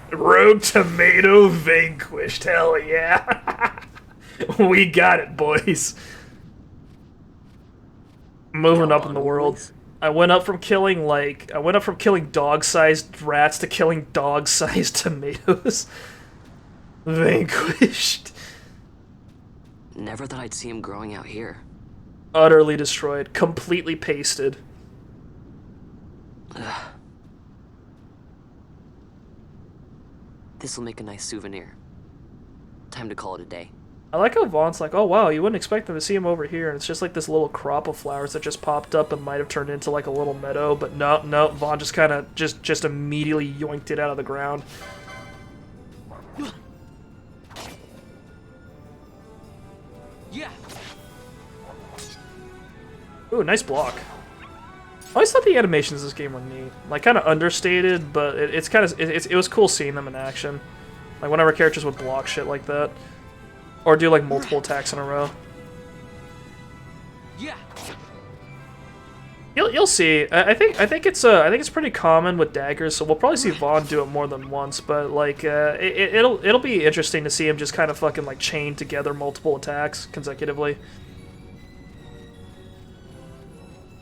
Rogue tomato vanquished, hell yeah. We got it, boys. Moving up in the world. I went up from killing dog-sized rats to killing dog-sized tomatoes. Vanquished. Never thought I'd see him growing out here. Utterly destroyed. Completely pasted. This'll make a nice souvenir. Time to call it a day. I like how Vaughn's like, oh wow, you wouldn't expect them to see him over here, and it's just like this little crop of flowers that just popped up and might have turned into like a little meadow, but no, Vaan just kind of just immediately yoinked it out of the ground. Yeah. Ooh, nice block. I always thought the animations of this game were neat. Like, kind of understated, but it was cool seeing them in action. Like, whenever characters would block shit like that. Or do, like, multiple attacks in a row. Yeah. You'll see. I think it's pretty common with daggers, so we'll probably see Vaan do it more than once, but, like, it'll be interesting to see him just kind of fucking, like, chain together multiple attacks consecutively.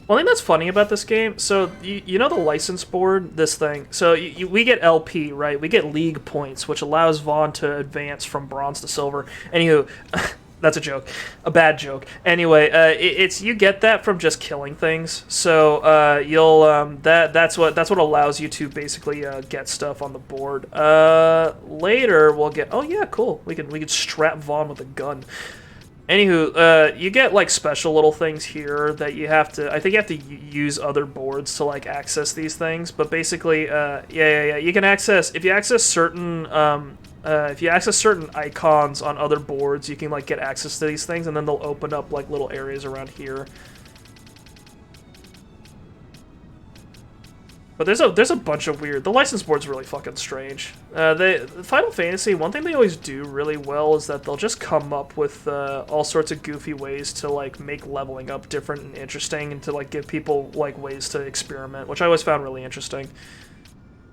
One thing that's funny about this game, so you know the license board, this thing. So we get LP, right? We get league points, which allows Vaan to advance from bronze to silver. Anywho, that's a joke, a bad joke. Anyway, you get that from just killing things. So that's what allows you to basically get stuff on the board. Later we'll get. Oh yeah, cool. We can strap Vaan with a gun. Anywho, you get, like, special little things here that you have to... I think you have to use other boards to, like, access these things. But basically, you can access... If you access certain icons on other boards, you can, like, get access to these things, and then they'll open up, like, little areas around here. But there's a bunch of weird... The license board's really fucking strange. Final Fantasy, one thing they always do really well is that they'll just come up with all sorts of goofy ways to, like, make leveling up different and interesting, and to, like, give people, like, ways to experiment, which I always found really interesting.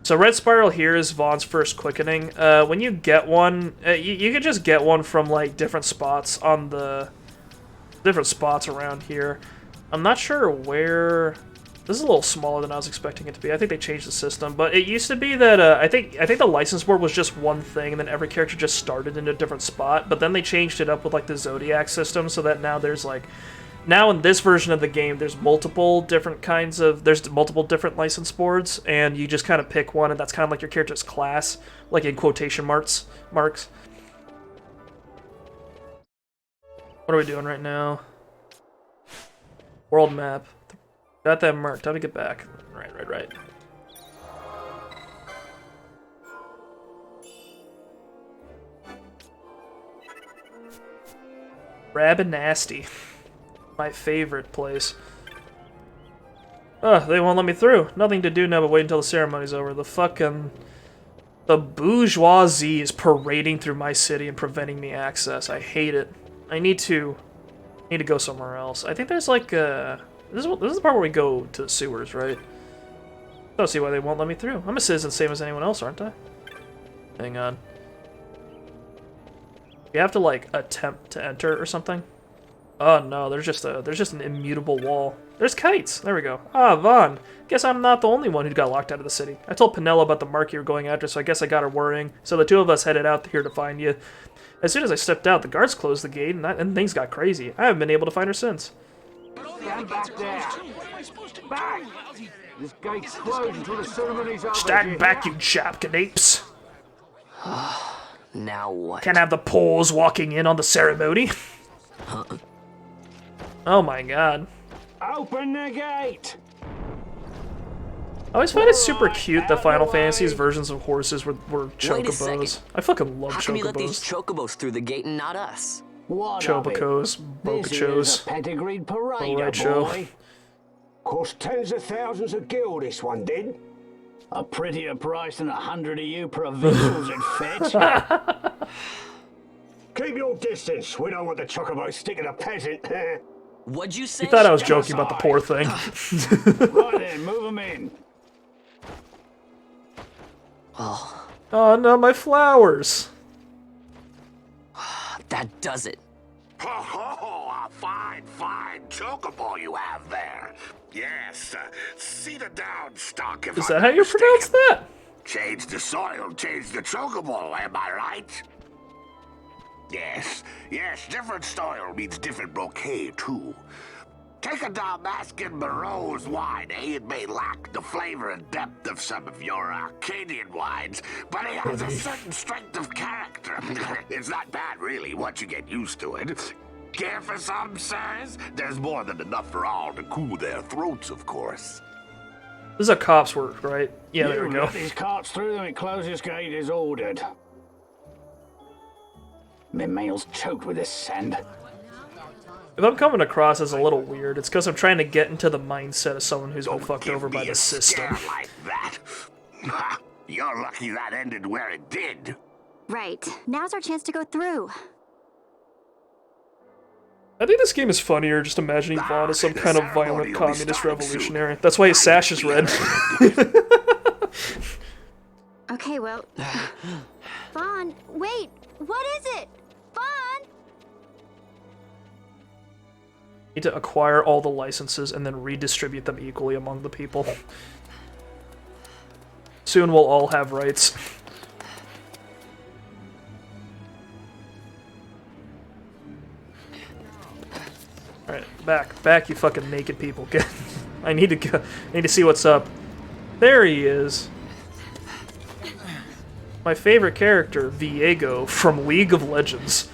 So Red Spiral here is Vaughn's first quickening. When you get one, you can just get one from, like, different spots on the... different spots around here. I'm not sure where... This is a little smaller than I was expecting it to be. I think they changed the system, but it used to be that I think the license board was just one thing, and then every character just started in a different spot. But then they changed it up with like the Zodiac system, so that now there's like, now in this version of the game, there's multiple different license boards, and you just kind of pick one, and that's kind of like your character's class, like in quotation marks. What are we doing right now? World map. Got that marked. Time to get back. Right. Rabanastre. My favorite place. They won't let me through. Nothing to do now but wait until the ceremony's over. The bourgeoisie is parading through my city and preventing me access. I hate it. I need to go somewhere else. I think there's like This is the part where we go to the sewers, right? I don't see why they won't let me through. I'm a citizen same as anyone else, aren't I? Hang on. You have to, like, attempt to enter or something? Oh no, there's just an immutable wall. There's kites. There we go. Ah, Vaan. Guess I'm not the only one who got locked out of the city. I told Penelo about the mark you were going after, so I guess I got her worrying. So the two of us headed out here to find you. As soon as I stepped out, the guards closed the gate, and things got crazy. I haven't been able to find her since. Stand back there. Back! This gate's closed until the ceremony's over. Stand back, you chapcanapes. Now what? Can't have the Poles walking in on the ceremony. Oh my god. Open the gate! I always find it super cute that Final Fantasy's versions of horses were Wait a chocobos. second. I fucking love How come you let these chocobos. chocobos through the gate and not us? What of it? Chobacos, This is Bocachos. a pedigreed parade, Alright, show. boy. Cost tens of thousands of gil, this one did. A prettier price than 100 of you provincials would fetch. Keep your distance. We don't want the chocobo sticking a peasant. What'd you say? You thought I was joking about the poor thing. Right then, move them in. Oh, Oh no, my flowers. that does it. Oh, a fine chocobo you have there. Yes, cedar down stock if Is I'm that how not you mistaken. pronounce that? Change the soil, change the chocobo, am I right? Yes, different soil means different bouquet, too. Take a Dalmascan Barrow's wine, eh? It may lack the flavor and depth of some of your Arcadian wines, but it has a certain strength of character. It's not bad, really, once you get used to it. Care for some, sirs? There's more than enough for all to cool their throats, of course. This is how cops work, right? Yeah, there we You go. let these carts through and closest gate is ordered. My mail's choked with this sand. If I'm coming across as a little weird, it's because I'm trying to get into the mindset of someone who's been fucked over by the system. Like that. You're lucky that ended where it did. Right. Now's our chance to go through. I think this game is funnier just imagining Vaan as some kind of violent communist revolutionary. That's why his sash is red. Okay, well... Vaan, wait! What is it? Vaan! Need to acquire all the licenses and then redistribute them equally among the people. Soon we'll all have rights. Alright, back you fucking naked people. I need to go. I need to see what's up. There he is. My favorite character, Viego, from League of Legends.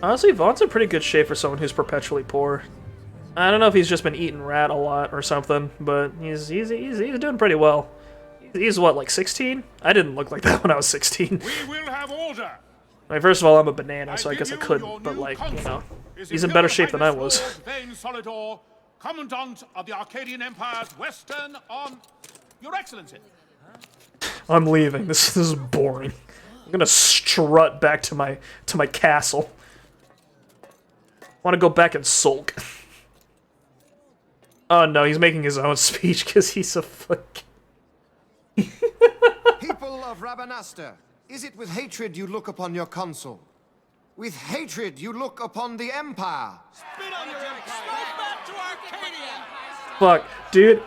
Honestly, Vaughn's in pretty good shape for someone who's perpetually poor. I don't know if he's just been eating rat a lot or something, but he's doing pretty well. He's what, like 16? I didn't look like that when I was 16. We will have order. I mean, first of all, I'm a banana, so I guess I couldn't, but like, you know, he's in better shape than I was. Vaan Solidor, Commandant of the Arcadian Empire's Western on... Your Excellency. I'm leaving. This is boring. I'm gonna strut back to my castle. Want to go back and sulk. Oh no, he's making his own speech because he's a fucking... People of Rabanastre, is it with hatred you look upon your consul? With hatred you look upon the Empire? Spit on your empire! Back to Arcadia! Fuck, dude.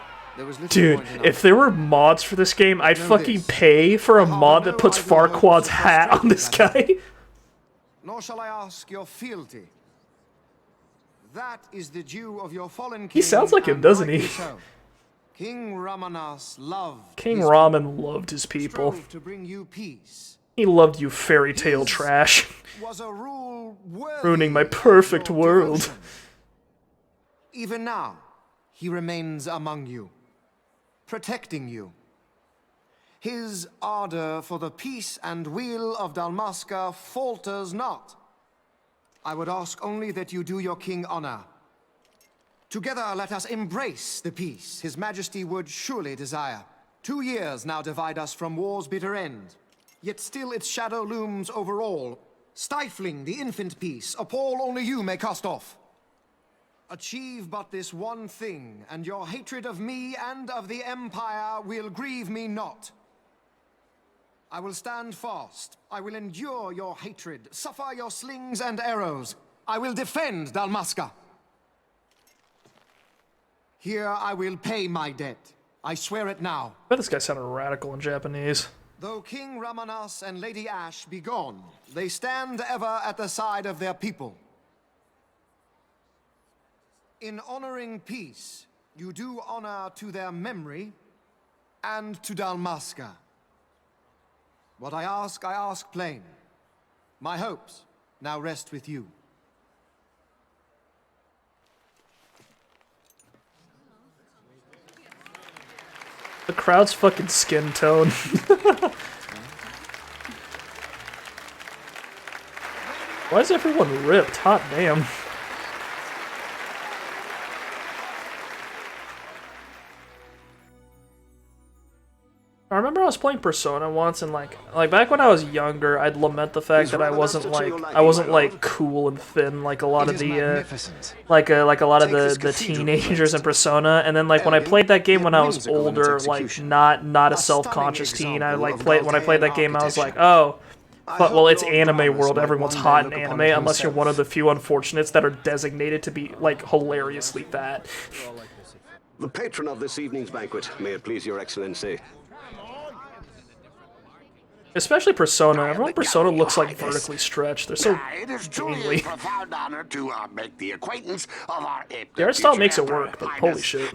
Dude, if there were mods for this game, I'd fucking pay for a mod that puts Farquaad's hat on this guy. Nor shall I ask your fealty. That is the due of your fallen king. He sounds like him, doesn't he? So. King Rabanastre loved King Ramen loved his people. to bring you peace. He loved you fairy tale trash. Was a rule Ruining my perfect world. devotion. Even now, he remains among you, protecting you. His ardor for the peace and weal of Dalmasca falters not. I would ask only that you do your king honor. Together let us embrace the peace his majesty would surely desire. 2 years now divide us from war's bitter end, yet still its shadow looms over all, stifling the infant peace, a pall only you may cast off. Achieve but this one thing, and your hatred of me and of the Empire will grieve me not. I will stand fast. I will endure your hatred, suffer your slings and arrows. I will defend Dalmasca. Here I will pay my debt. I swear it now. I bet this guy sounded radical in Japanese. Though King Rabanastre and Lady Ashe be gone, they stand ever at the side of their people. In honoring peace, you do honor to their memory and to Dalmasca. What I ask plain. My hopes now rest with you. The crowd's fucking skin tone. Why is everyone ripped? Hot damn. I remember I was playing Persona once, and like back when I was younger, I'd lament the fact that I wasn't like cool and thin like a lot of the like a lot of the teenagers in Persona. And then like when I played that game when I was older, like not a self-conscious teen, when I played that game I was like, oh, but well, it's anime world. Everyone's hot in anime unless you're one of the few unfortunates that are designated to be like hilariously fat. The patron of this evening's banquet, may it please your excellency. Especially Persona. Everyone in Persona looks like vertically stretched. They're so It is truly a gangly. profound honor to make the acquaintance of our The art style makes it work, but holy shit.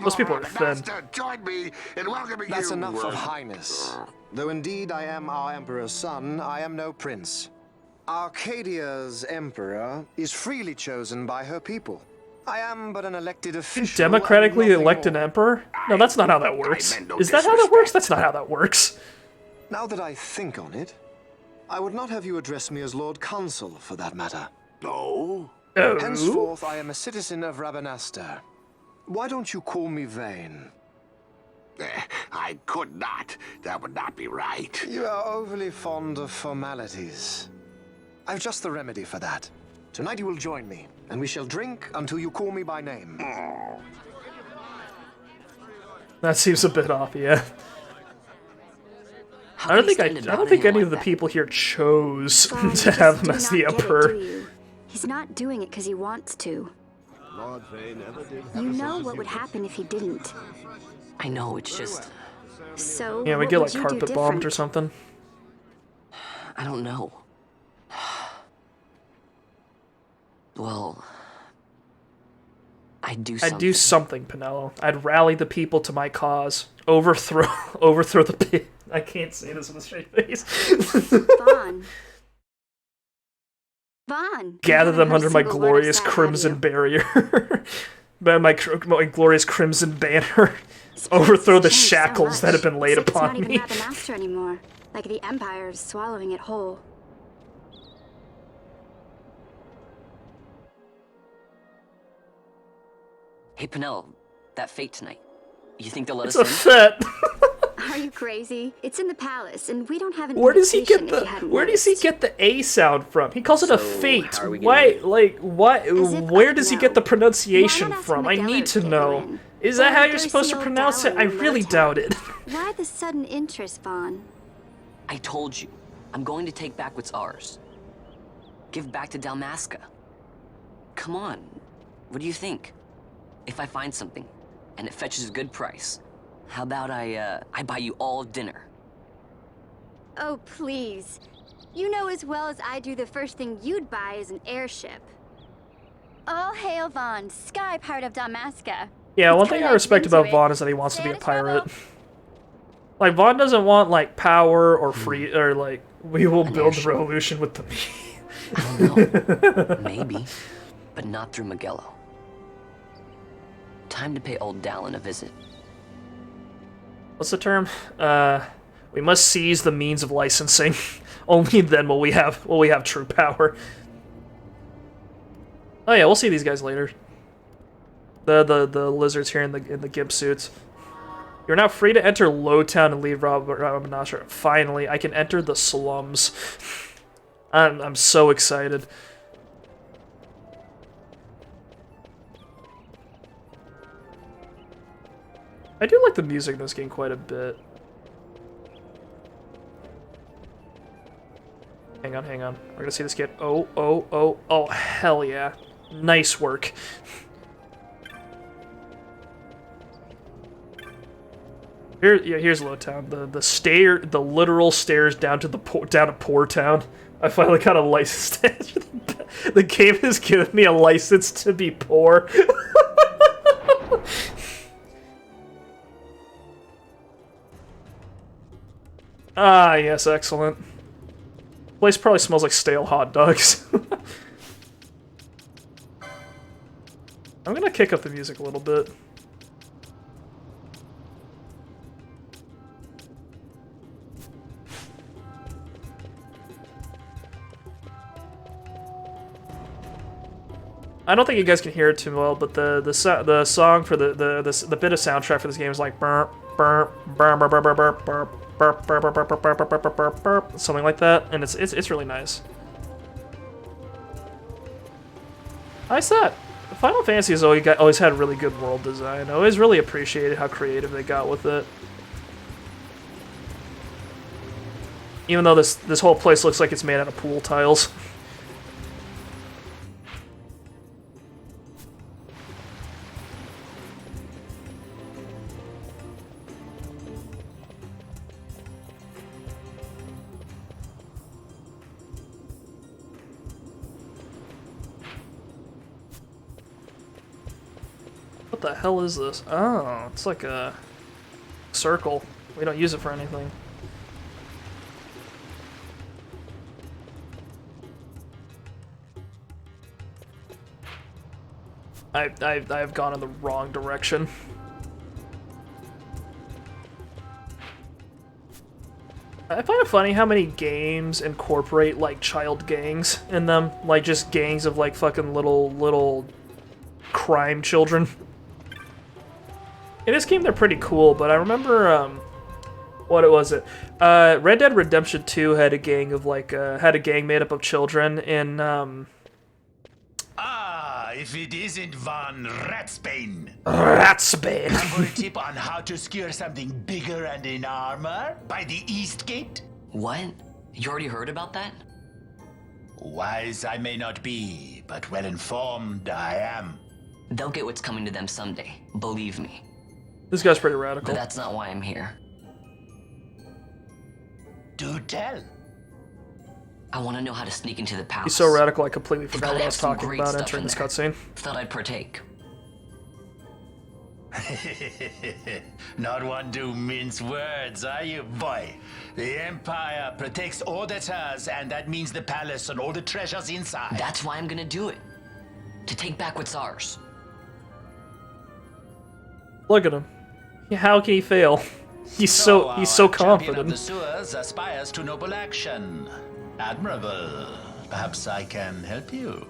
Those people are thin. Join me in welcoming That's you. enough of highness. Though indeed I am our emperor's son, I am no prince. Arcadia's emperor is freely chosen by her people. I am but an elected official. Democratically elect an emperor? No, that's not how that works. Is that how that works? That's not how that works. Now that I think on it, I would not have you address me as Lord Consul, for that matter. No? Oh. Henceforth, I am a citizen of Rabanastre. Why don't you call me Vaan? I could not. That would not be right. You are overly fond of formalities. I've just the remedy for that. Tonight you will join me, and we shall drink until you call me by name. That seems a bit off, yeah. I don't think any of the people here chose to have him as the emperor. He's not doing it because he wants to. You know what would happen if he didn't. I know, it's just... So, Yeah, we get like carpet bombed or something. I don't know. Well... I'd do something, Pinello. I'd rally the people to my cause. Overthrow the pit. I can't say this with a straight face. Vaan. Vaan. Gather them under my glorious crimson barrier. my glorious crimson banner. Overthrow the shackles that have been laid upon me. It's not even Rabanastre anymore. Like the Empire is swallowing it whole. Hey, Pinello, that fate tonight. You think they'll let It's us a in? fet. Are you crazy? It's in the palace, and we don't have an Where does he get invitation if the you hadn't Where does he noticed. get the A sound from? He calls it a fate. how are we Why? getting Like what? As if Where I does he know. get the pronunciation Why not ask from? I Miguel need to get you know. in? Is that Or how you're thirsty supposed to old pronounce it? Dowling I in really Lowtown? doubt it. Why the sudden interest, Vaan? I told you. I'm going to take back what's ours. Give back to Dalmasca. Come on. What do you think? If I find something, and it fetches a good price, how about I buy you all dinner? Oh, please. You know as well as I do the first thing you'd buy is an airship. All hail Vaan, sky pirate of Dalmasca. Yeah, one Let's thing turn I our respect into about it. Vaan is that he wants to be a Stand pirate. Like Vaan doesn't want like power or free or like we will build the revolution with the I don't know. Maybe, but not through Magello. Time to pay old Dallin a visit. What's the term? We must seize the means of licensing. Only then will we have true power. Oh yeah, we'll see these guys later. The lizards here in the gimp suits. You're now free to enter Lowtown and leave Rabanastre. Finally, I can enter the slums. I'm so excited. I do like the music in this game quite a bit. Hang on, hang on. We're gonna see this kid. Oh, oh, oh, oh, hell yeah. Nice work. Here's Lowtown. The literal stairs down to Poor Town. I finally got a license. The game has given me a license to be poor. Ah, yes, excellent. Place probably smells like stale hot dogs. I'm gonna kick up the music a little bit. I don't think you guys can hear it too well, but the song for the bit of soundtrack for this game is like burp burp burp burp burp burp burp burp burp burp burp burp burp burp burp, something like that, and it's really nice. I said, Final Fantasy has always had really good world design. I always really appreciated how creative they got with it. Even though this whole place looks like it's made out of pool tiles. What the hell is this? Oh, it's like a circle. We don't use it for anything. I've gone in the wrong direction. I find it funny how many games incorporate like child gangs in them, like just gangs of like fucking little crime children. In this game, they're pretty cool, but I remember, what was it? Red Dead Redemption 2 had a gang of, like, had a gang made up of children in, If it isn't Vaan Ratsbane. Ratsbane. For a tip on how to secure something bigger and in armor by the East Gate? What? You already heard about that? Wise I may not be, but well informed I am. They'll get what's coming to them someday, believe me. This guy's pretty radical. But that's not why I'm here. Do tell. I want to know how to sneak into the palace. He's so radical I completely forgot what I was Have some talking great about stuff entering in this there. cutscene. Thought I'd partake. Not one to mince words, are you, boy? The Empire protects all that's hers, and that means the palace and all the treasures inside. That's why I'm gonna do it. To take back what's ours. Look at him. How can he fail? He's so Champion confident. of the sewers aspires to noble action. Admirable. Perhaps I can help you.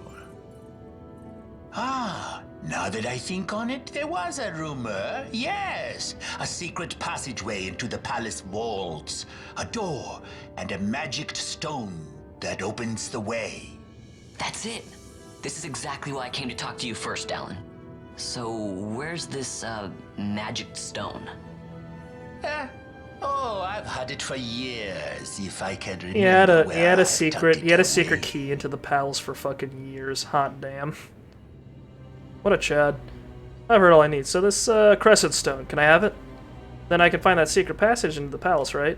Ah, now that I think on it, there was a rumor. Yes, a secret passageway into the palace walls. A door and a magic stone that opens the way. That's it. This is exactly why I came to talk to you first, Alan. So, where's this, magic stone? Oh, I've had it for years, if I can remember. He had where a I secret. tucked He had a it secret away. key into the palace for fucking years. Hot damn. What a Chad. I've heard all I need. So this crescent stone, can I have it? Then I can find that secret passage into the palace, right?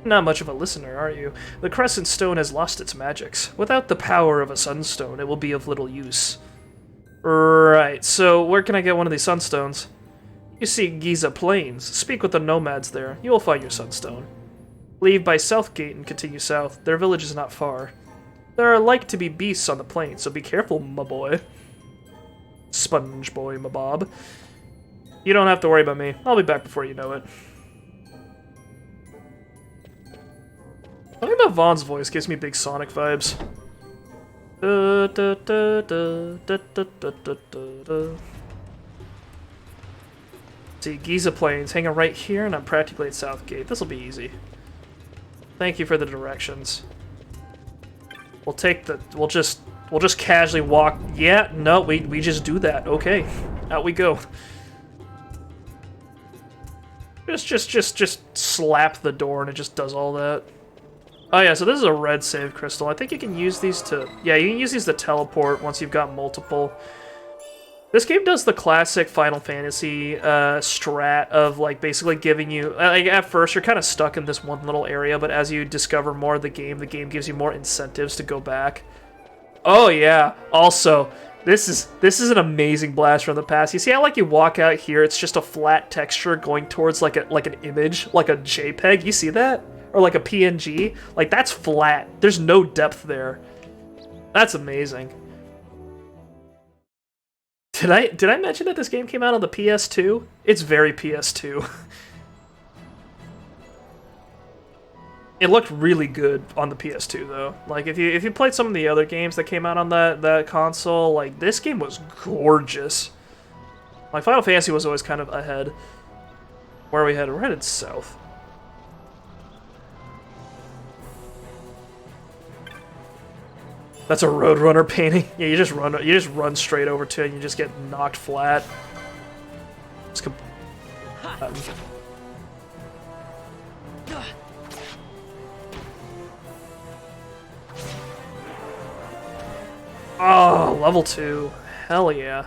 Not much of a listener, are you? The crescent stone has lost its magics. Without the power of a sunstone, it will be of little use. Right. So where can I get one of these sunstones? You see Giza Plains. Speak with the nomads there. You will find your sunstone. Leave by South Gate and continue south. Their village is not far. There are like to be beasts on the plains, so be careful, my boy. Sponge boy, my bob. You don't have to worry about me. I'll be back before you know it. Something about Vaughn's voice gives me big Sonic vibes. See, Giza Plains, hanging right here, and I'm practically at South Gate. This'll be easy. Thank you for the directions. We'll just casually walk. Yeah, no, we just do that. Okay, out we go. Just slap the door and it just does all that. Oh yeah, so this is a red save crystal. I think you can use these to... Yeah, you can use these to teleport once you've got multiple. This game does the classic Final Fantasy strat of, like, basically giving you... Like, at first, you're kind of stuck in this one little area, but as you discover more of the game gives you more incentives to go back. Oh yeah, also... This is an amazing blast from the past. You see how, like, you walk out here, it's just a flat texture going towards like an image, like a JPEG. You see that? Or like a PNG? Like, that's flat. There's no depth there. That's amazing. Did I mention that this game came out on the PS2? It's very PS2. It looked really good on the PS2 though. Like, if you played some of the other games that came out on that console, like, this game was gorgeous. Like, Final Fantasy was always kind of ahead. Where are we headed? We're headed south. That's a Roadrunner painting. Yeah, you just run straight over to it and you just get knocked flat. It's oh, level 2. Hell yeah.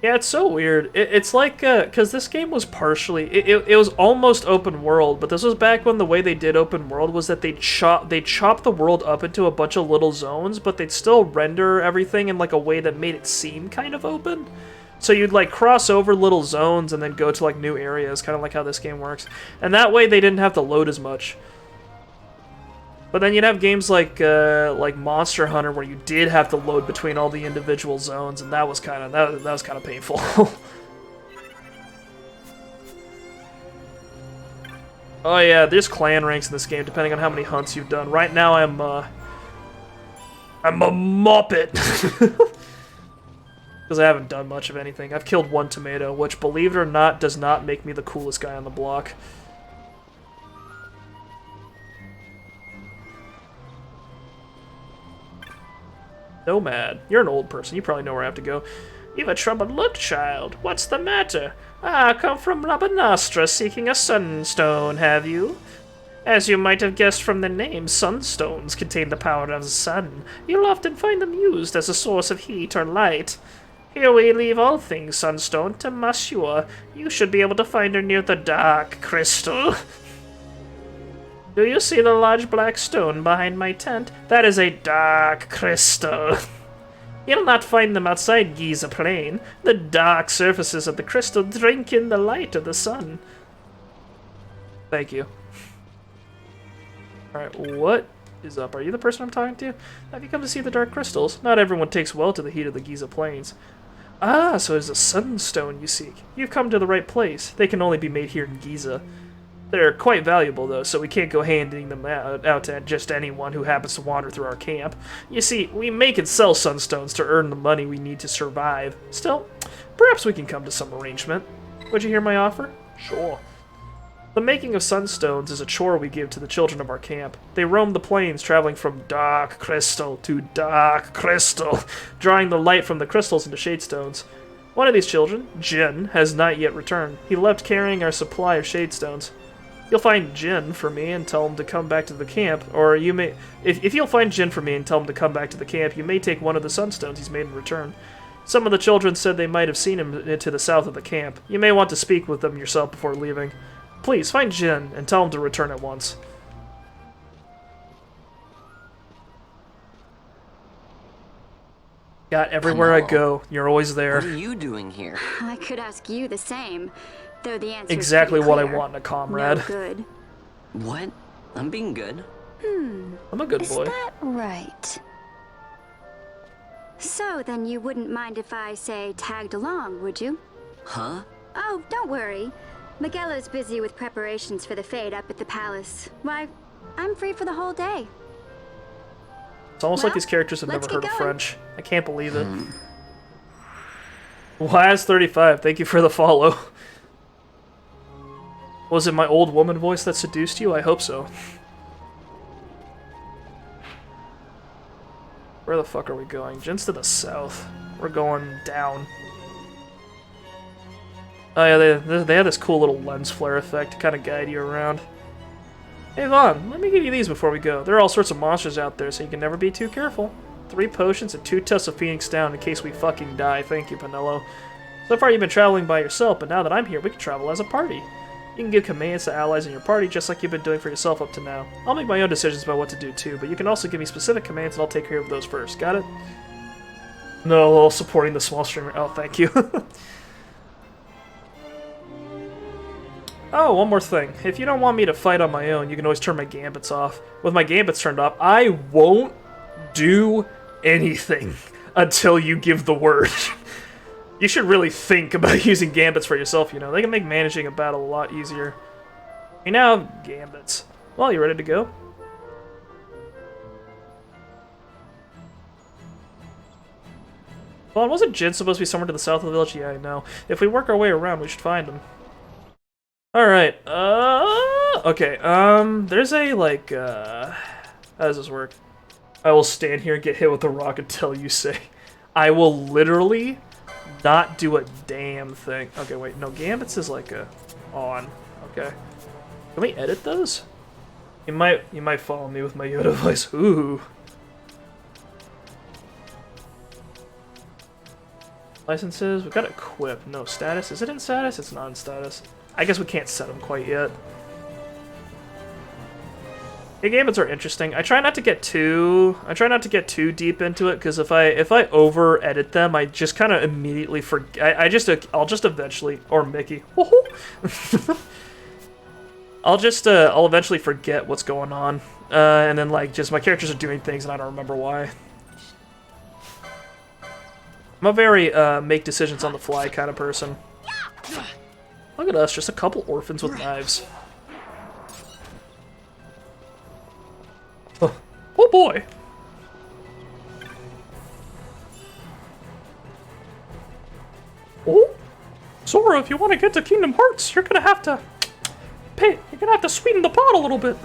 Yeah, it's so weird. It's like, because this game was partially... It was almost open world, but this was back when the way they did open world was that they chopped the world up into a bunch of little zones, but they'd still render everything in, like, a way that made it seem kind of open. So you'd, like, cross over little zones and then go to, like, new areas, kind of like how this game works. And that way they didn't have to load as much. But then you'd have games like Monster Hunter where you did have to load between all the individual zones, and that was kind of painful. Oh yeah, there's clan ranks in this game depending on how many hunts you've done. Right now I'm a Muppet because I haven't done much of anything. I've killed one tomato, which, believe it or not, does not make me the coolest guy on the block. Nomad. You're an old person. You probably know where I have to go. You've a troubled look, child. What's the matter? Ah, come from Rabanastre seeking a sunstone, have you? As you might have guessed from the name, sunstones contain the power of the sun. You'll often find them used as a source of heat or light. Here we leave all things sunstone to Masure. You should be able to find her near the dark crystal. Do you see the large black stone behind my tent? That is a dark crystal. You'll not find them outside Giza Plain. The dark surfaces of the crystal drink in the light of the sun. Thank you. Alright, what is up? Are you the person I'm talking to? Have you come to see the dark crystals? Not everyone takes well to the heat of the Giza Plains. Ah, so it's a sunstone you seek. You've come to the right place. They can only be made here in Giza. They're quite valuable, though, so we can't go handing them out to just anyone who happens to wander through our camp. You see, we make and sell sunstones to earn the money we need to survive. Still, perhaps we can come to some arrangement. Would you hear my offer? Sure. The making of sunstones is a chore we give to the children of our camp. They roam the plains, traveling from dark crystal to dark crystal, drawing the light from the crystals into shadestones. One of these children, Jin, has not yet returned. He left carrying our supply of shadestones. You'll find Jin for me and tell him to come back to the camp, or you may... If you'll find Jin for me and tell him to come back to the camp, you may take one of the sunstones he's made in return. Some of the children said they might have seen him to the south of the camp. You may want to speak with them yourself before leaving. Please, find Jin and tell him to return at once. Got everywhere I go, you're always there. What are you doing here? I could ask you the same, though the answer exactly is what I clear. want in a comrade. No good. What? I'm being good. I'm a good boy. Is that right? So then you wouldn't mind if I, say, tagged along, would you? Huh? Oh, don't worry. Miguelo's busy with preparations for the fete up at the palace. Why, I'm free for the whole day. It's almost like these characters have never heard of going. French. I can't believe it. Waz35, thank you for the follow. Was it my old woman voice that seduced you? I hope so. Where the fuck are we going? Jin's to the south. We're going down. Oh yeah, they have this cool little lens flare effect to kind of guide you around. Hey Vaan, let me give you these before we go. There are all sorts of monsters out there, so you can never be too careful. 3 potions and 2 tufts of Phoenix down in case we fucking die. Thank you, Penelo. So far you've been traveling by yourself, but now that I'm here, we can travel as a party. You can give commands to allies in your party just like you've been doing for yourself up to now. I'll make my own decisions about what to do too, but you can also give me specific commands and I'll take care of those first. Got it? No, supporting the small streamer. Oh, thank you. Oh, one more thing. If you don't want me to fight on my own, you can always turn my gambits off. With my gambits turned off, I won't do anything until you give the word. You should really think about using gambits for yourself, you know. They can make managing a battle a lot easier. You now have gambits. Well, you ready to go? Well, wasn't Jin supposed to be somewhere to the south of the village? Yeah, I know. If we work our way around, we should find him. Alright, okay, there's a, like, how does this work? I will stand here and get hit with a rock until you say. I will literally not do a damn thing. Okay, wait, no, Gambits is like a on. Okay. Can we edit those? You might follow me with my Yoda voice. Ooh. Licenses, we've got equip. No status. Is it in status? It's not in status. I guess we can't set them quite yet. The gambits are interesting. I try not to get too deep into it because if I over edit them, I just kind of immediately forget. I'll just eventually, or Mickey. I'll eventually forget what's going on, and then like just my characters are doing things and I don't remember why. I'm a very make decisions on the fly kind of person. Look at us, just a couple orphans with knives. Oh boy! Oh, Sora, if you want to get to Kingdom Hearts, you're gonna have to sweeten the pot a little bit.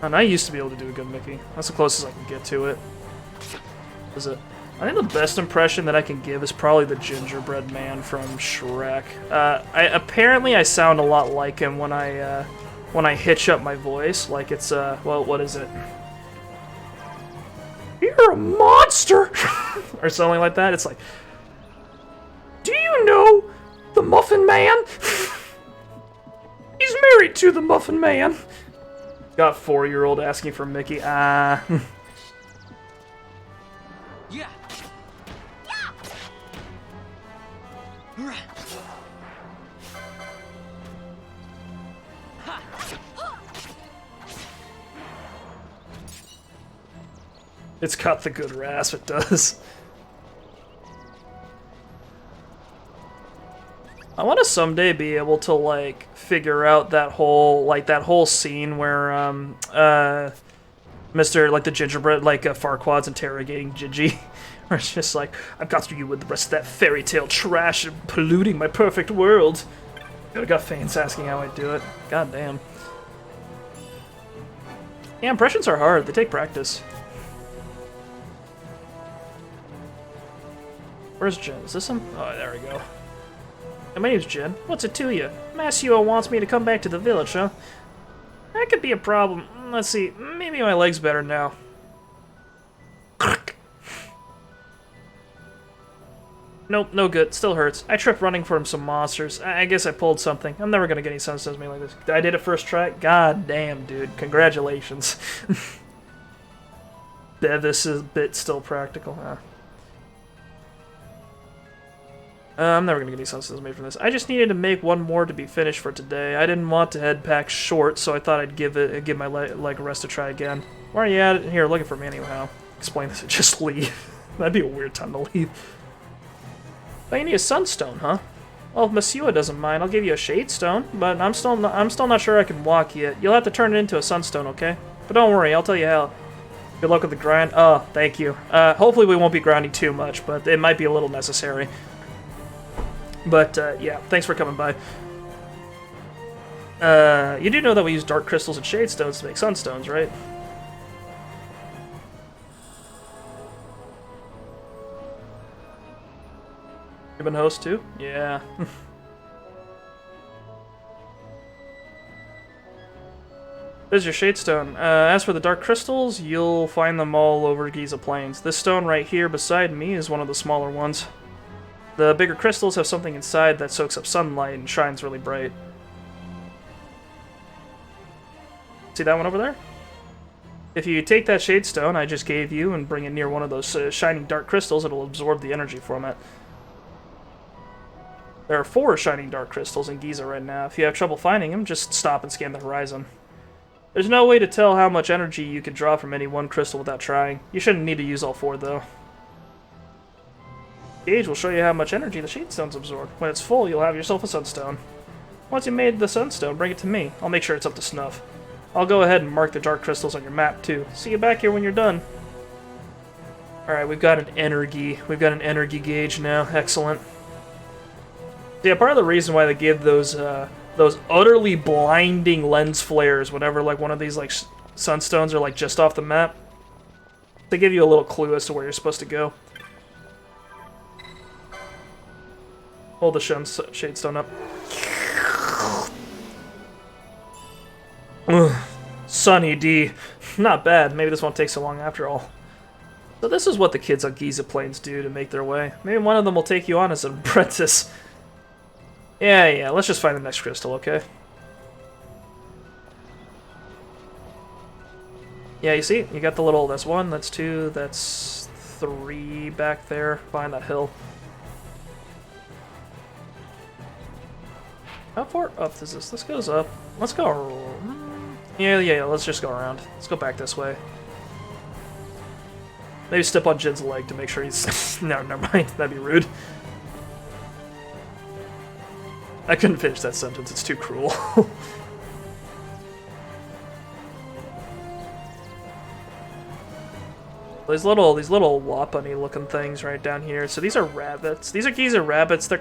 And I used to be able to do a good Mickey. That's the closest I can get to it. Is it? I think the best impression that I can give is probably the gingerbread man from Shrek. Apparently I sound a lot like him when I hitch up my voice, like it's well, what is it? You're a monster, or something like that. It's like, do you know the Muffin Man? He's married to the Muffin Man. Got 4-year-old asking for Mickey. Yeah. It's got the good rasp, it does. I want to someday be able to, like, figure out that whole scene where, Mr. like, the gingerbread, like, Farquaad's interrogating Gigi. Where it's just like, I've got you with the rest of that fairy tale trash and polluting my perfect world. I got fans asking how I do it. God damn. Yeah, impressions are hard. They take practice. Where's Jin? Is this him? Oh, there we go. Hey, my name's Jin. What's it to you? Masuo wants me to come back to the village, huh? That could be a problem. Let's see. Maybe my leg's better now. Nope, no good. Still hurts. I tripped running from some monsters. I guess I pulled something. I'm never gonna get any sense of me like this. I did it first try? God damn, dude. Congratulations. Yeah, this is a bit still practical, huh? I'm never gonna get any senses made from this. I just needed to make one more to be finished for today. I didn't want to head back short, so I thought I'd give my leg a rest to try again. Why are you at it? Here, looking for me anyhow. Explain this. Just leave. That'd be a weird time to leave. Oh, you need a sunstone, huh? Well, if Masuo doesn't mind, I'll give you a shade stone. But I'm still not sure I can walk yet. You'll have to turn it into a sunstone, okay? But don't worry, I'll tell you how. Good luck with the grind. Oh, thank you. Hopefully we won't be grinding too much, but it might be a little necessary. But, yeah, thanks for coming by. You do know that we use dark crystals and shade stones to make sunstones, right? You've been host too? Yeah. There's your Shadestone. As for the Dark Crystals, you'll find them all over Giza Plains. This stone right here beside me is one of the smaller ones. The bigger crystals have something inside that soaks up sunlight and shines really bright. See that one over there? If you take that Shadestone I just gave you and bring it near one of those shining dark crystals, it'll absorb the energy from it. There are 4 shining dark crystals in Giza right now. If you have trouble finding them, just stop and scan the horizon. There's no way to tell how much energy you can draw from any one crystal without trying. You shouldn't need to use all 4, though. The gauge will show you how much energy the Shadestone's absorb. When it's full, you'll have yourself a Sunstone. Once you've made the Sunstone, bring it to me. I'll make sure it's up to snuff. I'll go ahead and mark the dark crystals on your map, too. See you back here when you're done. Alright, we've got an energy. We've got an energy gauge now. Excellent. Yeah, part of the reason why they give those utterly blinding lens flares whenever like one of these like sunstones are like just off the map, they give you a little clue as to where you're supposed to go. Hold the Shadestone up. Ugh. Sunny D. Not bad. Maybe this won't take so long after all. So this is what the kids on Giza Plains do to make their way. Maybe one of them will take you on as an apprentice. Yeah, let's just find the next crystal, okay? Yeah, you see? You got the little, that's 1, that's 2, that's 3 back there, behind that hill. How far up is this? This goes up. Let's go... Yeah, let's just go around. Let's go back this way. Maybe step on Jin's leg to make sure he's... No, never mind. That'd be rude. I couldn't finish that sentence, it's too cruel. These little Wapani looking things right down here. So these are rabbits. These are Giza rabbits. They're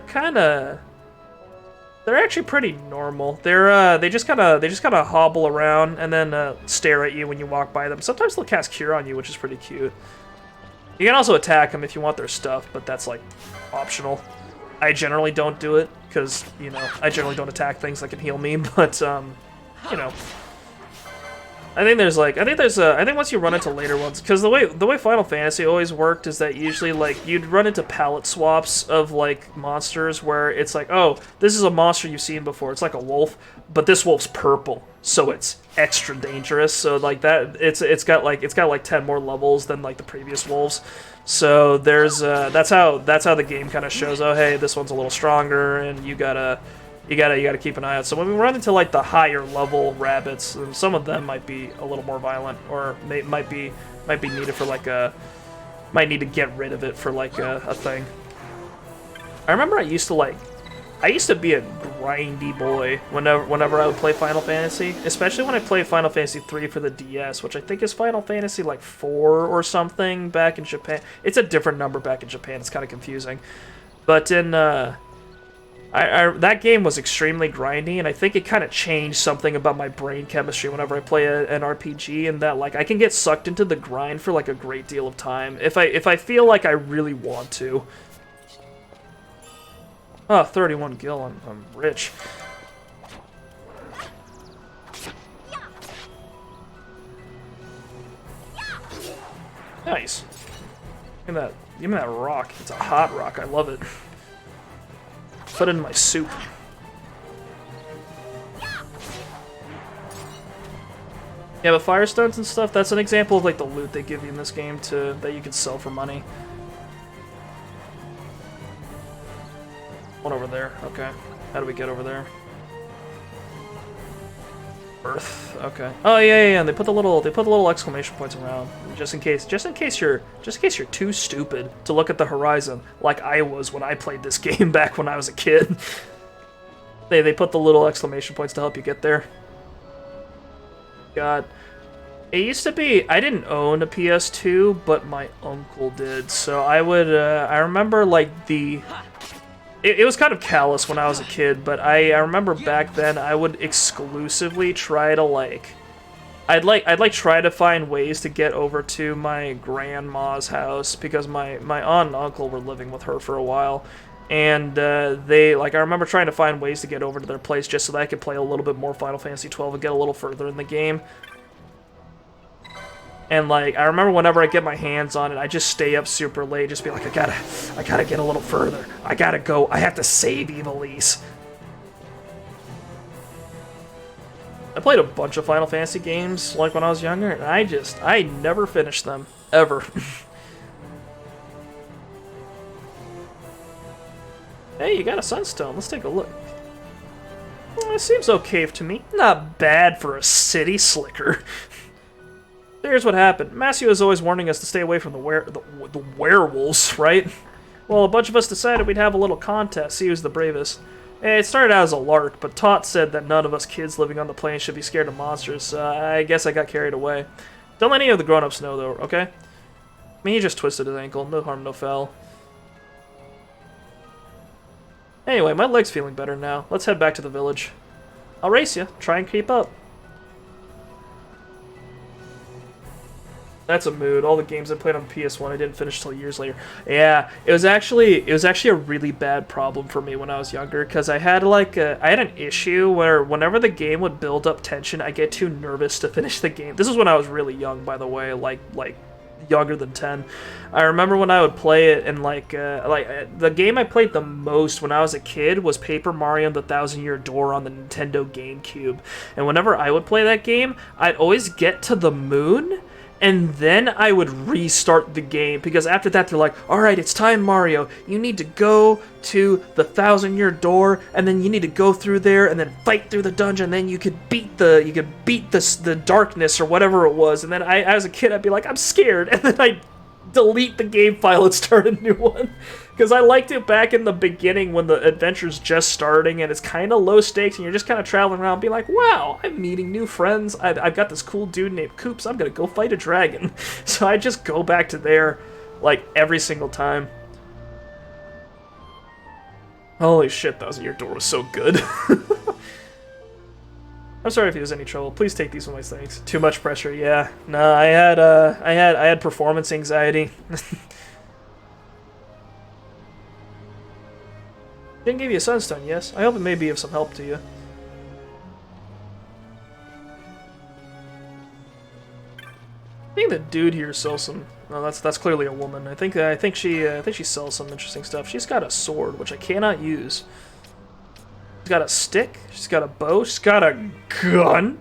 actually pretty normal. They just kinda hobble around and then stare at you when you walk by them. Sometimes they'll cast Cure on you, which is pretty cute. You can also attack them if you want their stuff, but that's like optional. I generally don't do it because, you know, I generally don't attack things that can heal me, but you know, I think once you run into later ones, because the way Final Fantasy always worked is that usually like you'd run into palette swaps of like monsters where it's like, oh, this is a monster you've seen before. It's like a wolf, but this wolf's purple, so it's extra dangerous. So like that, it's got like 10 more levels than like the previous wolves. So there's that's how the game kind of shows. Oh, hey, this one's a little stronger, and you gotta keep an eye out. So when we run into like the higher level rabbits, some of them might be a little more violent, or might be needed for like might need to get rid of it for like a thing. I remember I used to be a grindy boy whenever I would play Final Fantasy, especially when I played Final Fantasy III for the DS, which I think is Final Fantasy like 4 or something back in Japan. It's a different number back in Japan. It's kind of confusing, but in that game was extremely grindy, and I think it kind of changed something about my brain chemistry whenever I play an RPG, and that like I can get sucked into the grind for like a great deal of time if I feel like I really want to. Oh, 31 gil, I'm rich. Nice. Give me that rock. It's a hot rock. I love it. Put it in my soup. Yeah, but firestones and stuff, that's an example of like the loot they give you in this game that you can sell for money. One over there. Okay. How do we get over there? Earth. Okay. Oh yeah. And they put the little exclamation points around just in case you're too stupid to look at the horizon like I was when I played this game back when I was a kid. They put the little exclamation points to help you get there. God. It used to be, I didn't own a PS2, but my uncle did. So I would, I remember like it was kind of callous when I was a kid, but I remember back then I would exclusively try to like I'd like try to find ways to get over to my grandma's house because my aunt and uncle were living with her for a while, and they I remember trying to find ways to get over to their place just so that I could play a little bit more Final Fantasy XII and get a little further in the game. And I remember whenever I get my hands on it, I just stay up super late, just be like, I gotta get a little further. I gotta go. I have to save Evilise. I played a bunch of Final Fantasy games, when I was younger, and I never finished them. Ever. Hey, you got a sunstone. Let's take a look. Well, it seems okay to me. Not bad for a city slicker. Here's what happened. Masio is always warning us to stay away from the werewolves, right? Well, a bunch of us decided we'd have a little contest, see who's the bravest. It started out as a lark, but Tot said that none of us kids living on the plains should be scared of monsters, so I guess I got carried away. Don't let any of the grown-ups know, though, okay? I mean, he just twisted his ankle. No harm, no foul. Anyway, my leg's feeling better now. Let's head back to the village. I'll race you. Try and keep up. That's a mood. All the games I played on PS1 I didn't finish till years later. Yeah, it was actually a really bad problem for me when I was younger because I had I had an issue where whenever the game would build up tension, I get too nervous to finish the game. This is when I was really young, by the way, like younger than 10. I remember when I would play it and the game I played the most when I was a kid was Paper Mario and the Thousand Year Door on the Nintendo GameCube. And whenever I would play that game, I'd always get to the moon and then I would restart the game, because after that they're like, alright, it's time, Mario. You need to go to the Thousand Year Door, and then you need to go through there, and then fight through the dungeon, and then you could beat the darkness, or whatever it was. And then as a kid, I'd be like, I'm scared, and then I'd delete the game file and start a new one. Because I liked it back in the beginning when the adventure's just starting and it's kind of low stakes and you're just kind of traveling around being like, wow, I'm meeting new friends. I've got this cool dude named Coops. I'm going to go fight a dragon. So I just go back to there every single time. Holy shit, Thousand Year Door was so good. I'm sorry if there's any trouble. Please take these with my thanks. Too much pressure, yeah. No, I had performance anxiety. Didn't give you a sunstone, yes? I hope it may be of some help to you. I think the dude here sells some. No, that's clearly a woman. I think she sells some interesting stuff. She's got a sword, which I cannot use. She's got a stick. She's got a bow. She's got a gun.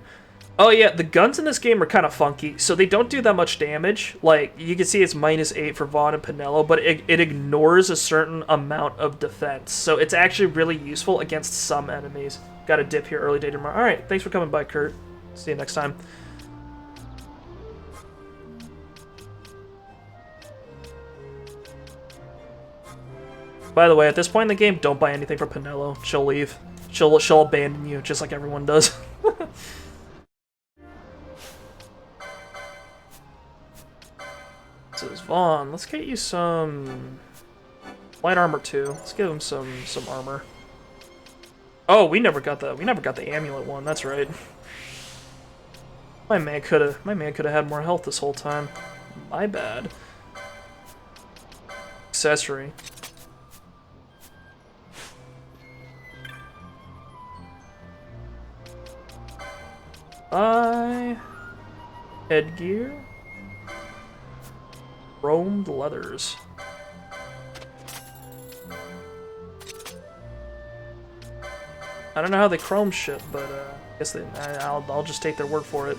Oh yeah, the guns in this game are kind of funky, so they don't do that much damage. You can see it's -8 for Vaan and Pinello, but it ignores a certain amount of defense. So it's actually really useful against some enemies. Got a dip here early day tomorrow. Alright, thanks for coming by, Kurt. See you next time. By the way, at this point in the game, don't buy anything for Pinello. She'll leave. She'll abandon you, just like everyone does. This is Vaan. Let's get you some light armor too. Let's give him some armor. Oh, we never got the amulet one. That's right. My man could have had more health this whole time. My bad. Accessory. Headgear. Chromed leathers. I don't know how they chrome shit, but I guess I'll just take their word for it.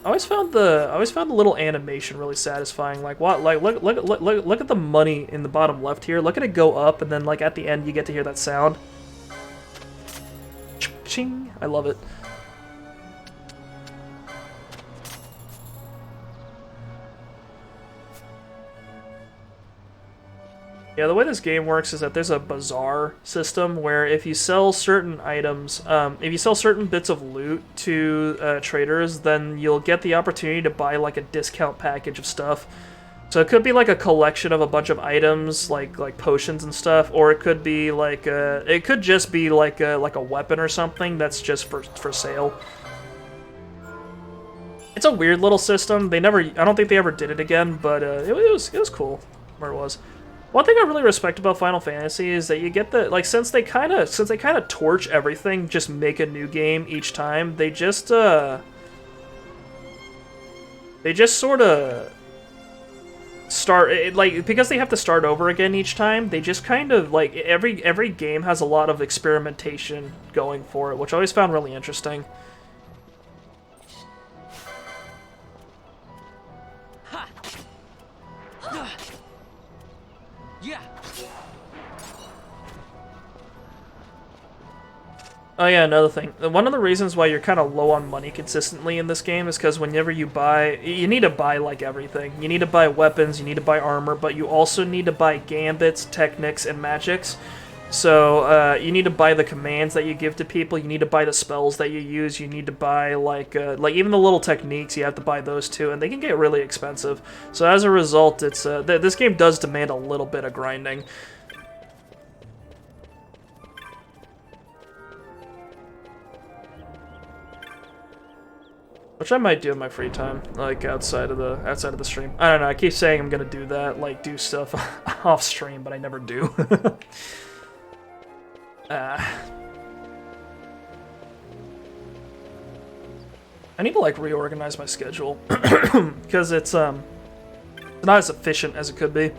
I always found the little animation really satisfying. Look at the money in the bottom left here. Look at it go up, and then at the end you get to hear that sound. Ching! I love it. Yeah, the way this game works is that there's a bazaar system where if you sell certain items, if you sell certain bits of loot to traders, then you'll get the opportunity to buy a discount package of stuff. So it could be like a collection of a bunch of items, like potions and stuff, or it could be like it could just be like a weapon or something that's just for sale. It's a weird little system. I don't think they ever did it again, but it was cool where it was. One thing I really respect about Final Fantasy is that you get the since they kind of torch everything, just make a new game each time. They just sort of start because they have to start over again each time. They just kind of every game has a lot of experimentation going for it, which I always found really interesting. Oh yeah, another thing. One of the reasons why you're kind of low on money consistently in this game is because whenever you buy, you need to buy like everything. You need to buy weapons, you need to buy armor, but you also need to buy gambits, techniques, and magics. So you need to buy the commands that you give to people. You need to buy the spells that you use. You need to buy like even the little techniques. You have to buy those too, and they can get really expensive. So as a result, it's this game does demand a little bit of grinding. Which I might do in my free time, like outside of the stream. I don't know. I keep saying I'm gonna do that, like do stuff off stream, but I never do. I need to like reorganize my schedule because it's not as efficient as it could be.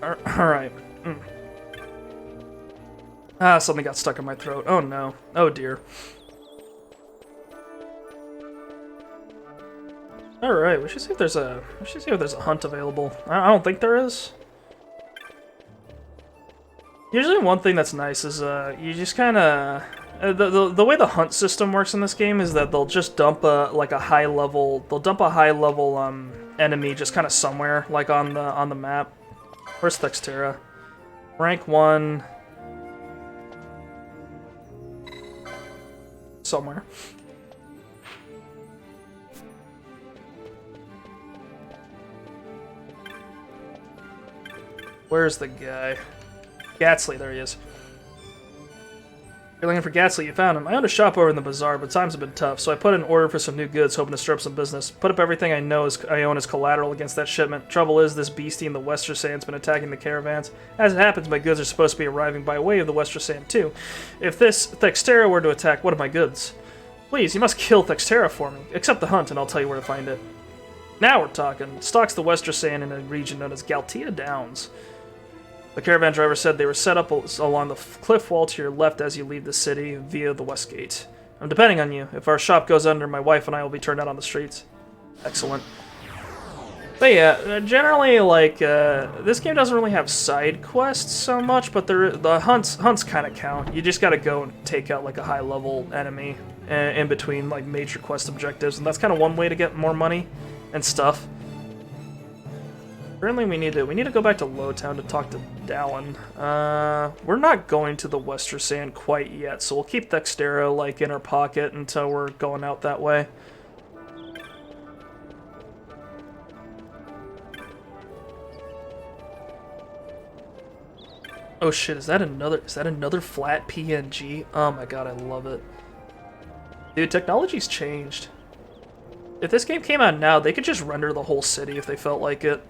Alright. Ah, something got stuck in my throat. Oh no. Oh dear. Alright, we should see if there's a hunt available. I don't think there is. Usually one thing that's nice is you just kinda the way the hunt system works in this game is that they'll just dump a high level enemy just kinda somewhere, like on the map. Where's Thextera? Rank 1. Somewhere. Where's the guy? Gatsley, there he is. You're looking for Gatsley, you found him. I own a shop over in the bazaar, but times have been tough, so I put in an order for some new goods, hoping to stir up some business. Put up everything I own as collateral against that shipment. Trouble is, this beastie in the Wester Sand's been attacking the caravans. As it happens, my goods are supposed to be arriving by way of the Wester Sand, too. If this Thextera were to attack one of my goods, please, you must kill Thextera for me. Accept the hunt, and I'll tell you where to find it. Now we're talking. Stalks the Wester Sand in a region known as Galtea Downs. The caravan driver said they were set up along the cliff wall to your left as you leave the city via the west gate. I'm depending on you. If our shop goes under, my wife and I will be turned out on the streets. Excellent. But yeah, generally, like, this game doesn't really have side quests so much, but the hunts kind of count. You just gotta go and take out, like, a high-level enemy in between, like, major quest objectives, and that's kind of one way to get more money and stuff. Currently, we need to go back to Lowtown to talk to Dallin. We're not going to the Wester Sand quite yet, so we'll keep Thextera, like, in our pocket until we're going out that way. Oh shit, is that another flat PNG? Oh my god, I love it. Dude, technology's changed. If this game came out now, they could just render the whole city if they felt like it.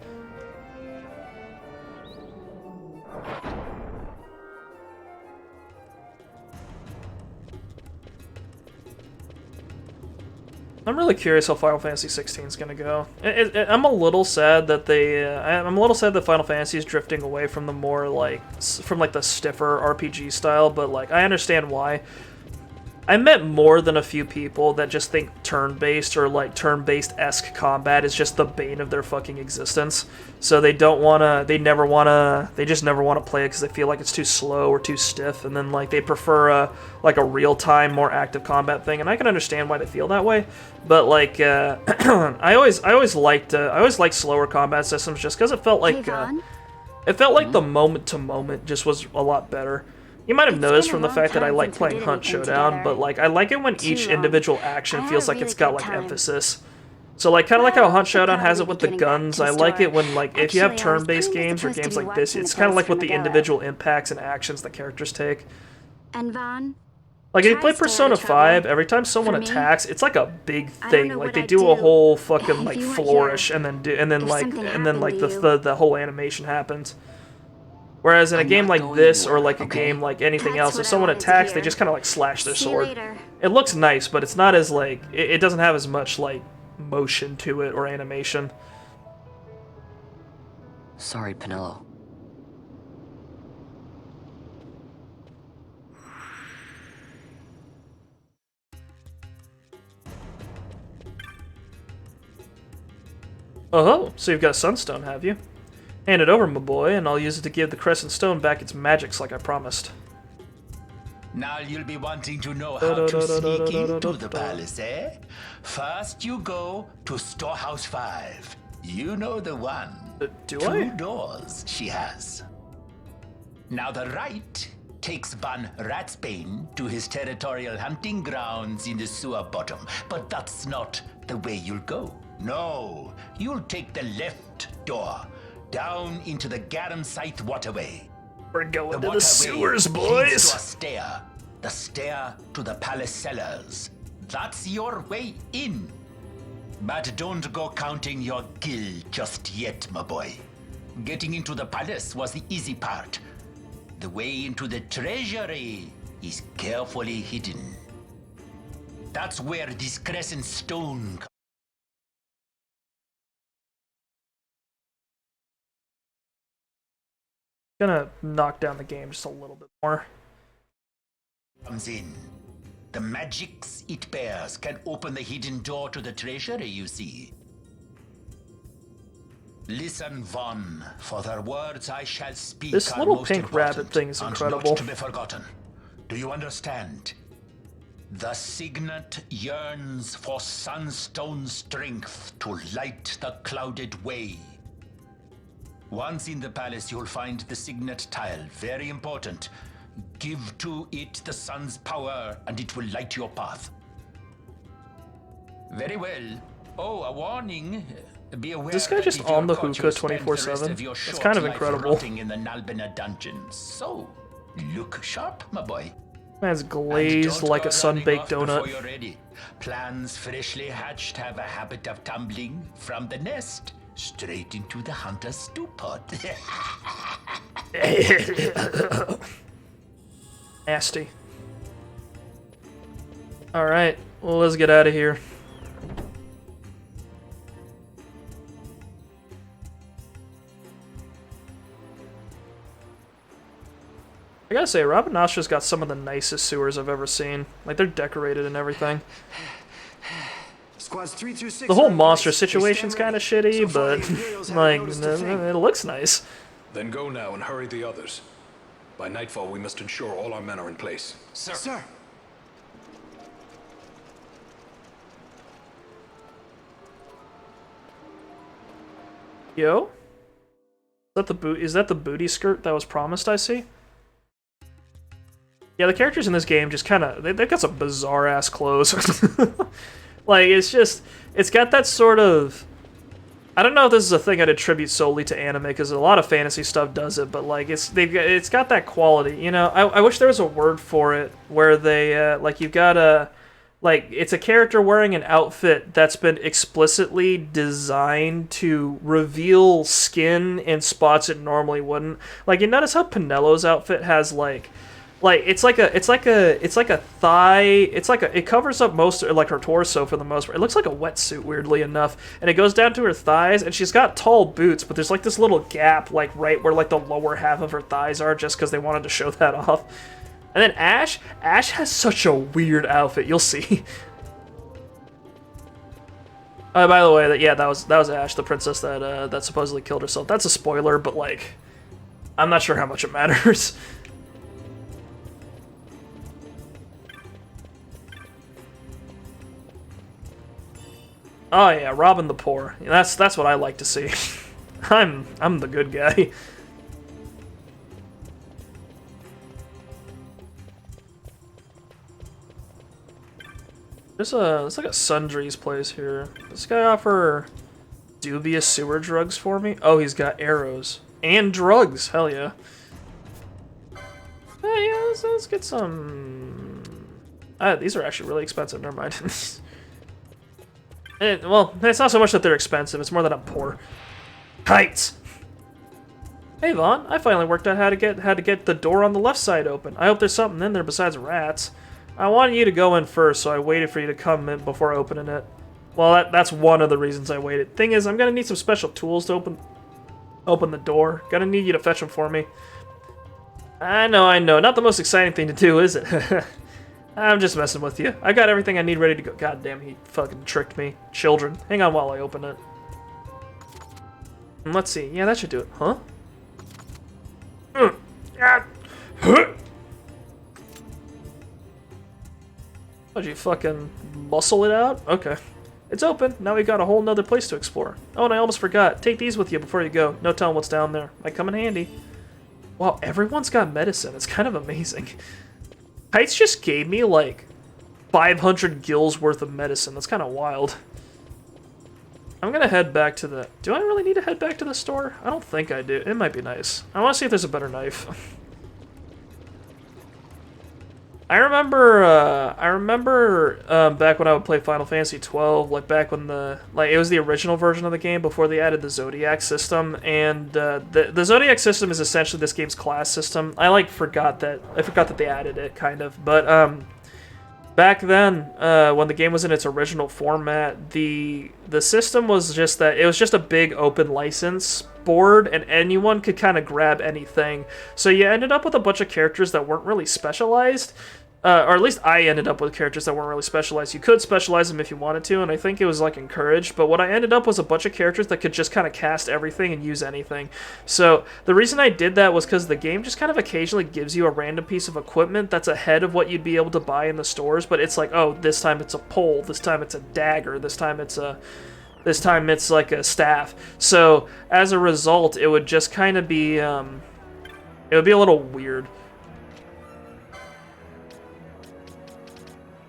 I'm really curious how Final Fantasy XVI is gonna go. I'm a little sad that I'm a little sad that Final Fantasy is drifting away from the more from the stiffer RPG style, but like I understand why. I met more than a few people that just think turn-based or like turn-based-esque combat is just the bane of their fucking existence. So they just never wanna play it because they feel like it's too slow or too stiff, and then like they prefer a real-time, more active combat thing. And I can understand why they feel that way, but like I always liked slower combat systems just because it felt like the moment-to-moment just was a lot better. You might have It's noticed been a from the long fact that I time like since we playing did Hunt anything Showdown, together. but like I like it when Too each long. individual I action had feels a like it's really got good like time. emphasis. So like kind of like how Hunt Showdown has it with the probably be getting back guns. to I the like store. it when like if you have Actually, I was turn-based kinda games or supposed to games be like this, watching it's the kind of place like what from the a door. individual impacts and actions the characters take. And Vaan, Like if you try play to stay out Persona of trouble. 5, every time someone For me, attacks, it's like a big I don't thing. know Like what they I'd do a do whole fucking if like you weren't flourish here. and then If like something like happened to the whole animation happens. Whereas in a I'm game not like going this or anywhere, like a okay? game like anything That's else, if what I someone wanted to attacks, they hear. just kind of like slash their See you sword. later. It looks nice, but it's not as like it doesn't have as much like motion to it or animation. Sorry, Penelo. Oh, so you've got a Sunstone, have you? Hand it over, my boy, and I'll use it to give the Crescent Stone back its magics like I promised. Now you'll be wanting to know how to sneak into the palace, eh? First you go to Storehouse 5. You know the one. Do Two I? doors she has. Now the right takes Van Ratsbane to his territorial hunting grounds in the sewer bottom. But that's not the way you'll go. No, you'll take the left door, down into the Garamsythe Waterway. We're going to waterway the sewers, leads boys! to a stair. The stair to the palace cellars. That's your way in. But don't go counting your gil just yet, my boy. Getting into the palace was the easy part. The way into the treasury is carefully hidden. That's where this crescent stone Gonna knock down the game just a little bit more. comes in. The magics it bears can open the hidden door to the treasury, you see. Listen, Vaan, for the words I shall speak This are little most pink important rabbit thing is and incredible. not to be forgotten. Do you understand? The signet yearns for sunstone strength to light the clouded way. Once in the palace, you'll find the signet tile. Very important. Give to it the sun's power, and it will light your path. Very well. Oh, a warning. Be aware This guy that just if you're on the caught, hookah you'll spend the rest 24/7? of your That's short kind of life incredible. rotting in the Nalbina dungeons. So, look sharp, my boy. Man's glazed Don't like go a sun-baked running off donut. before you're ready. Plans freshly hatched have a habit of tumbling from the nest straight into the hunter's stew pot. Nasty. Alright, well, let's get out of here. I gotta say, Rabanastre's got some of the nicest sewers I've ever seen. Like, they're decorated and everything. Squads 3 through 6. The whole monster situation's kind of shitty, but, like, it looks nice. Then go now and hurry the others. By nightfall, we must ensure all our men are in place. Sir. Sir. Yo? Is that the booty skirt that was promised, I see? Yeah, the characters in this game just kind of... They've got some bizarre-ass clothes. Like, it's got that sort of... I don't know if this is a thing I'd attribute solely to anime, because a lot of fantasy stuff does it, but, like, it's got that quality, you know? I wish there was a word for it, where they, like, you've got a... Like, it's a character wearing an outfit that's been explicitly designed to reveal skin in spots it normally wouldn't. Like, you notice how Penelo's outfit has, like it covers up most, like, her torso for the most part. It looks like a wetsuit, weirdly enough, and it goes down to her thighs, and she's got tall boots, but there's like this little gap, like right where like the lower half of her thighs are, just because they wanted to show that off. And then Ash has such a weird outfit. You'll see. By the way, that was Ash, the princess that supposedly killed herself. That's a spoiler, but like, I'm not sure how much it matters. Oh yeah, robbing the poor. That's what I like to see. I'm the good guy. There's like a Sundry's place here. Does this guy offer dubious sewer drugs for me? Oh, he's got arrows. And drugs! Hell yeah. Yeah, let's get some... these are actually really expensive, never mind. Well, it's not so much that they're expensive, it's more that I'm poor. Kites! Hey Vaan, I finally worked out how to get the door on the left side open. I hope there's something in there besides rats. I wanted you to go in first, so I waited for you to come in before opening it. Well, that's one of the reasons I waited. Thing is, I'm gonna need some special tools to open the door. Gonna need you to fetch them for me. I know. Not the most exciting thing to do, is it? I'm just messing with you. I got everything I need ready to go. God damn, he fucking tricked me. Children. Hang on while I open it. Let's see. Yeah, that should do it. Huh? Would you fucking muscle it out? Okay. It's open. Now we got a whole nother place to explore. Oh, and I almost forgot. Take these with you before you go. No telling what's down there. Might come in handy. Wow, everyone's got medicine. It's kind of amazing. Kites just gave me like 500 gills worth of medicine. That's kind of wild. I'm gonna head back to the... Do I really need to head back to the store? I don't think I do. It might be nice. I want to see if there's a better knife. I remember back when I would play Final Fantasy XII, like back when it was the original version of the game before they added the Zodiac system, and the Zodiac system is essentially this game's class system. I forgot that they added it, kind of, but back then, when the game was in its original format, the system was just that it was just a big open license board, and anyone could kind of grab anything. So you ended up with a bunch of characters that weren't really specialized, or at least I ended up with characters that weren't really specialized. You could specialize them if you wanted to, and I think it was like encouraged, but what I ended up was a bunch of characters that could just kind of cast everything and use anything. So the reason I did that was because the game just kind of occasionally gives you a random piece of equipment that's ahead of what you'd be able to buy in the stores, but it's like, oh, this time it's a pole, this time it's a dagger, this time it's like a staff. So as a result, it would just kind of be, it would be a little weird.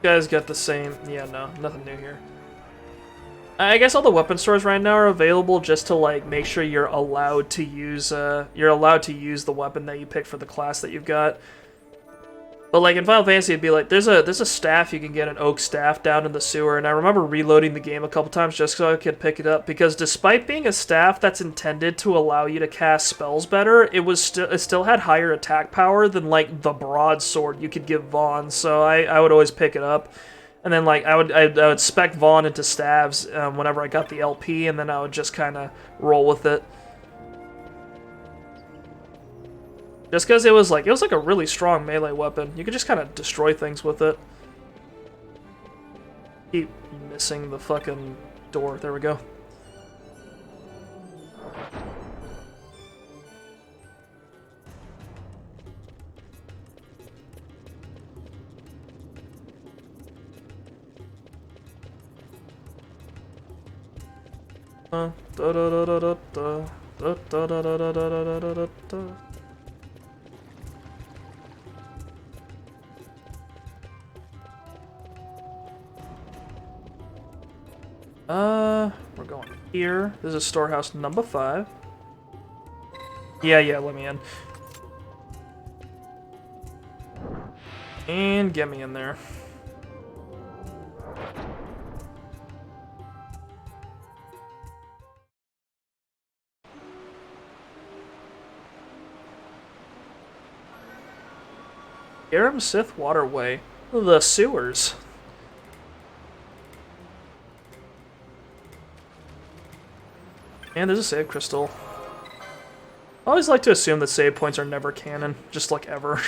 You guys got the same, yeah, no, nothing new here. I guess all the weapon stores right now are available just to like make sure you're allowed to use the weapon that you pick for the class that you've got. But like in Final Fantasy, it'd be like there's a staff you can get, an oak staff down in the sewer, and I remember reloading the game a couple times just so I could pick it up, because despite being a staff that's intended to allow you to cast spells better, it still had higher attack power than like the broadsword you could give Vaan. So I would always pick it up, and then like I would spec Vaan into staves whenever I got the LP, and then I would just kind of roll with it. Just because it was like a really strong melee weapon. You could just kind of destroy things with it. Keep missing the fucking door. There we go. We're going here. This is storehouse number 5. Yeah, let me in. And get me in there. Garamsythe Waterway. The sewers. And there's a save crystal. I always like to assume that save points are never canon, just like ever.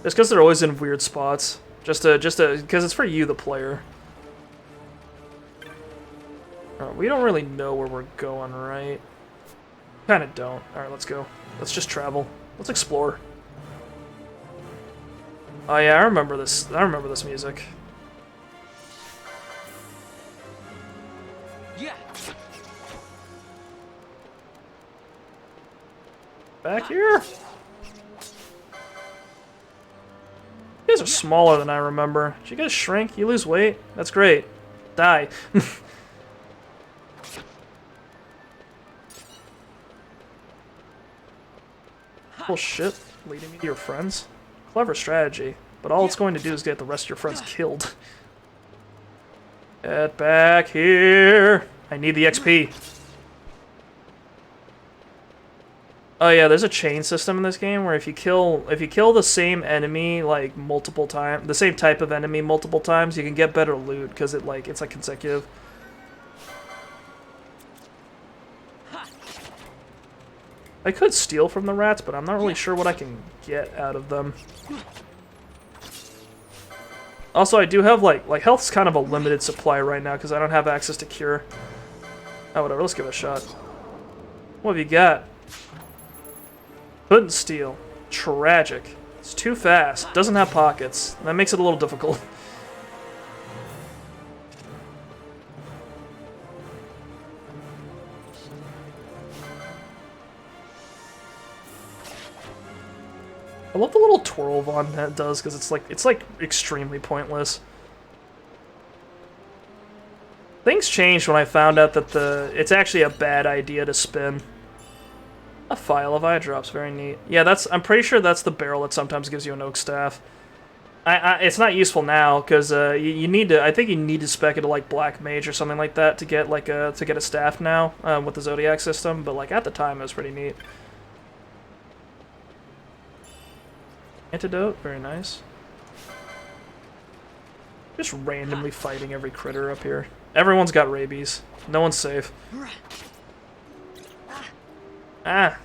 It's because they're always in weird spots. Just because it's for you, the player. We don't really know where we're going, right? Kind of don't. Alright, let's go. Let's just travel. Let's explore. Oh yeah, I remember this. I remember this music. Yeah. Back here. You guys are smaller than I remember. Did you guys shrink? You lose weight? That's great. Die. Bullshit. Leading me to your friends? Clever strategy. But all it's going to do is get the rest of your friends killed. Get back here. I need the XP. Oh yeah, there's a chain system in this game where if you kill the same enemy like multiple times, the same type of enemy multiple times, you can get better loot because it's like consecutive. I could steal from the rats, but I'm not really sure what I can get out of them. Also, I do have like health's kind of a limited supply right now because I don't have access to cure. Oh, whatever. Let's give it a shot. What have you got? Couldn't steal. Tragic. It's too fast. Doesn't have pockets. That makes it a little difficult. I love the little twirl Vaan does because it's like extremely pointless. Things changed when I found out that it's actually a bad idea to spin. A file of eye drops, very neat. Yeah, I'm pretty sure that's the barrel that sometimes gives you an oak staff. It's not useful now because you need to. I think you need to spec into like Black Mage or something like that to get a staff now with the Zodiac system. But like at the time, it was pretty neat. Antidote, very nice. Just randomly fighting every critter up here. Everyone's got rabies. No one's safe. Ah.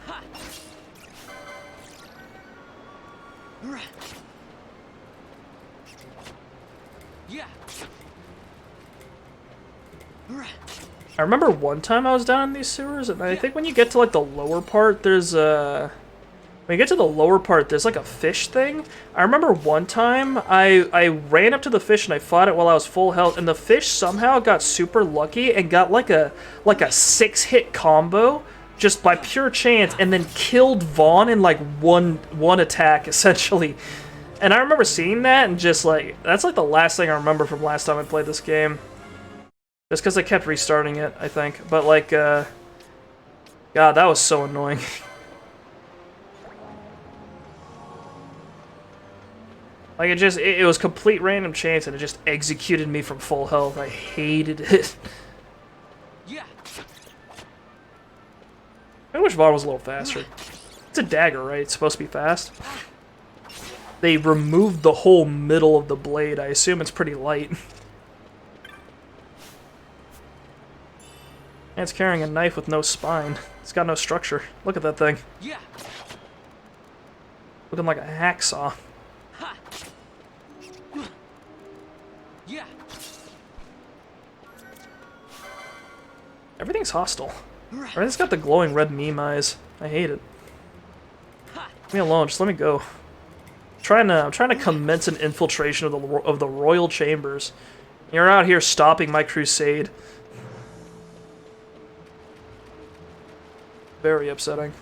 I remember one time I was down in these sewers, and I think when you get to like the lower part, there's when you get to the lower part, there's like a fish thing. I remember one time I ran up to the fish and I fought it while I was full health, and the fish somehow got super lucky and got like a 6-hit combo just by pure chance, and then killed Vaan in like one attack essentially. And I remember seeing that and just like that's like the last thing I remember from last time I played this game. Just because I kept restarting it, I think. But like, God, that was so annoying. Like it was complete random chance, and it just executed me from full health. I hated it. Yeah. I wish Vaan was a little faster. It's a dagger, right? It's supposed to be fast. They removed the whole middle of the blade. I assume it's pretty light. And it's carrying a knife with no spine. It's got no structure. Look at that thing. Yeah. Looking like a hacksaw. Yeah. Everything's hostile. Everything's got the glowing red meme eyes. I hate it. Leave me alone. Just let me go. I'm trying to commence an infiltration of the royal chambers. You're out here stopping my crusade. Very upsetting.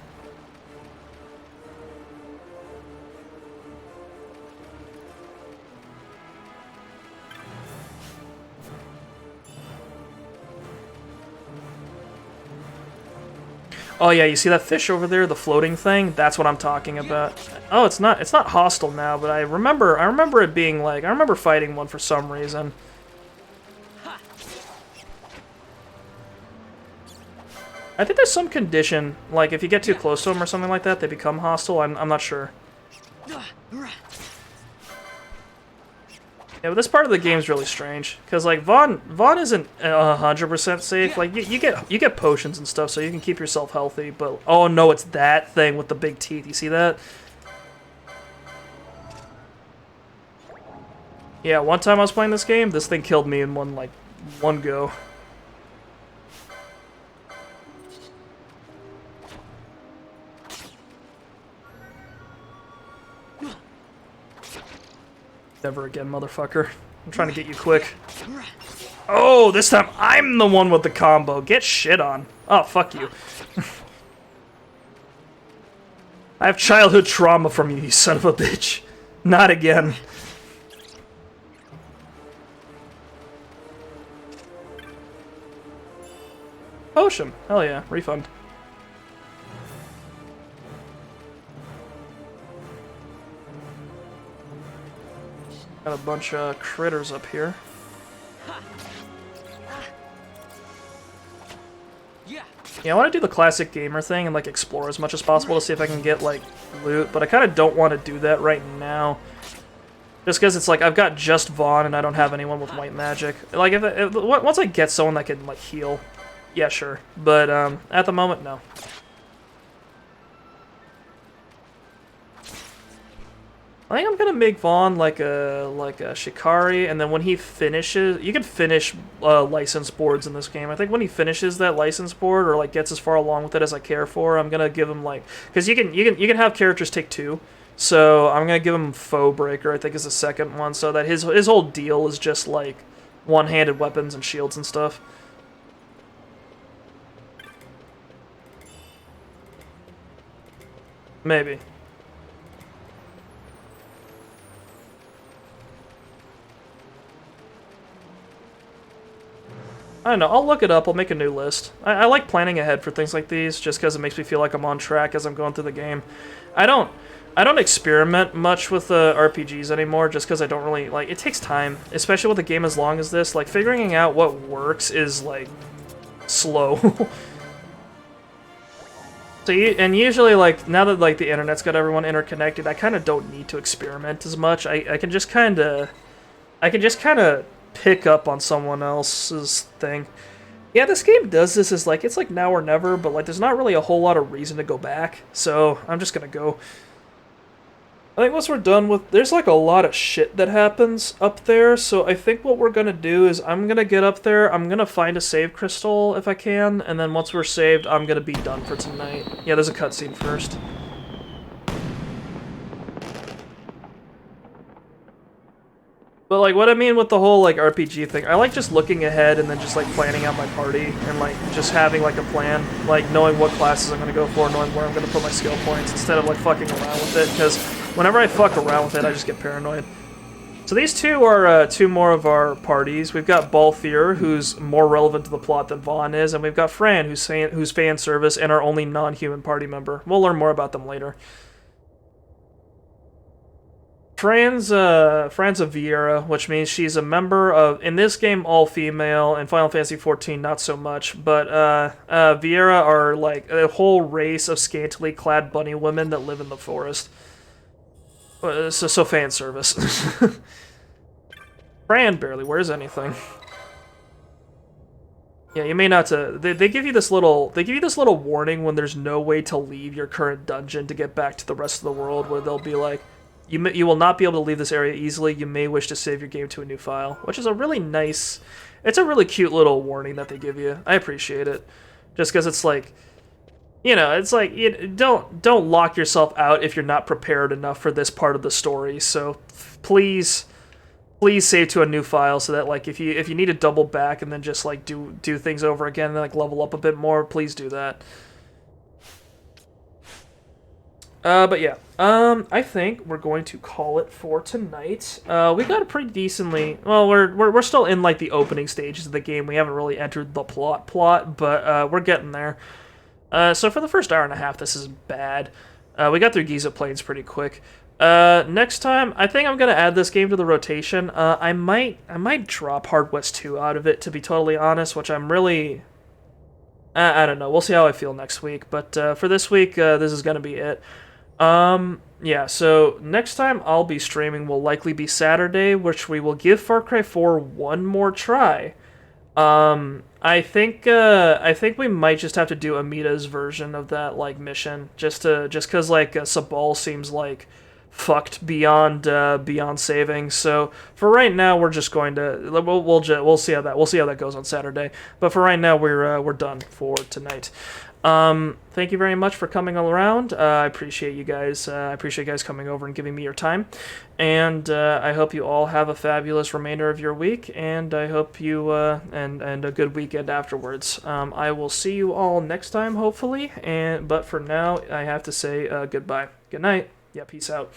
Oh yeah, you see that fish over there, the floating thing? That's what I'm talking about. Oh, it's not hostile now, but I remember it being like, I remember fighting one for some reason. I think there's some condition, like if you get too close to them or something like that, they become hostile. I'm not sure. Yeah, but this part of the game is really strange because like Vaan isn't 100% safe. Like you get potions and stuff, so you can keep yourself healthy. But oh no, it's that thing with the big teeth. You see that? Yeah, one time I was playing this game, this thing killed me in one go. Never again, motherfucker. I'm trying to get you quick. Oh, this time I'm the one with the combo. Get shit on. Oh, fuck you. I have childhood trauma from you, you son of a bitch. Not again. potion. Hell yeah, refund. Got a bunch of critters up here. Yeah, I want to do the classic gamer thing and like explore as much as possible to see if I can get like loot, but I kind of don't want to do that right now. Just because it's like I've got just Vaan and I don't have anyone with white magic. Like if once I get someone that can like heal, yeah, sure. But at the moment, no. I think I'm gonna make Vaan like a Shikari, and then when he finishes, you can finish license boards in this game. I think when he finishes that license board or like gets as far along with it as I care for, I'm gonna give him like, because you can have characters take 2, so I'm gonna give him Foe Breaker. I think is the second one, so that his whole deal is just like one-handed weapons and shields and stuff. Maybe. I don't know, I'll look it up, I'll make a new list. I like planning ahead for things like these, just because it makes me feel like I'm on track as I'm going through the game. I don't experiment much with RPGs anymore, just because I don't really, like, it takes time, especially with a game as long as this. Like, figuring out what works is, like, slow. So, and usually, like, now that, like, the internet's got everyone interconnected, I kind of don't need to experiment as much. I can just kind of pick up on someone else's thing. Yeah, this game does this as like, it's like now or never, but like there's not really a whole lot of reason to go back, so I'm just gonna go. I think once we're done with, there's like a lot of shit that happens up there, so I think what we're gonna do is I'm gonna get up there, I'm gonna find a save crystal if I can, and then once we're saved, I'm gonna be done for tonight. Yeah, there's a cutscene first. But, like, what I mean with the whole, like, RPG thing, I like just looking ahead and then just, like, planning out my party and, like, just having, like, a plan. Like, knowing what classes I'm gonna go for, knowing where I'm gonna put my skill points, instead of, like, fucking around with it, because whenever I fuck around with it, I just get paranoid. So these two are two more of our parties. We've got Balthier, who's more relevant to the plot than Vaan is, and we've got Fran, who's fan service and our only non-human party member. We'll learn more about them later. Fran's a Vieira, which means she's a member of, in this game, all female, in Final Fantasy XIV, not so much, but Vieira are like a whole race of scantily clad bunny women that live in the forest. So fan service. Fran barely wears anything. Yeah, you may not to. They give you this little warning when there's no way to leave your current dungeon to get back to the rest of the world, where they'll be like, You will not be able to leave this area easily. You may wish to save your game to a new file, which is a really nice... It's a really cute little warning that they give you. I appreciate it. Just because it's like... You know, it's like, don't lock yourself out if you're not prepared enough for this part of the story. So please save to a new file so that, like, if you need to double back and then just, like, do things over again and, like, level up a bit more, please do that. But yeah, I think we're going to call it for tonight. We got a pretty decently, well, we're still in, like, the opening stages of the game. We haven't really entered the plot, but, we're getting there. So for the first hour and a half, this is bad. We got through Giza Plains pretty quick. Next time, I think I'm gonna add this game to the rotation. I might drop Hard West 2 out of it, to be totally honest, which I'm really... I don't know, we'll see how I feel next week, but, for this week, this is gonna be it. Yeah, so next time I'll be streaming will likely be Saturday, which we will give Far Cry 4 one more try. I think we might just have to do Amita's version of that, like, mission, just cause, like, Sabal seems, like, fucked beyond saving. So for right now, we're just going to, we'll see how that goes on Saturday. But for right now, we're done for tonight. Thank you very much for coming all around. I appreciate you guys. I appreciate you guys coming over and giving me your time. And I hope you all have a fabulous remainder of your week. And I hope you and a good weekend afterwards. I will see you all next time, hopefully. But for now, I have to say goodbye. Good night. Yeah, peace out.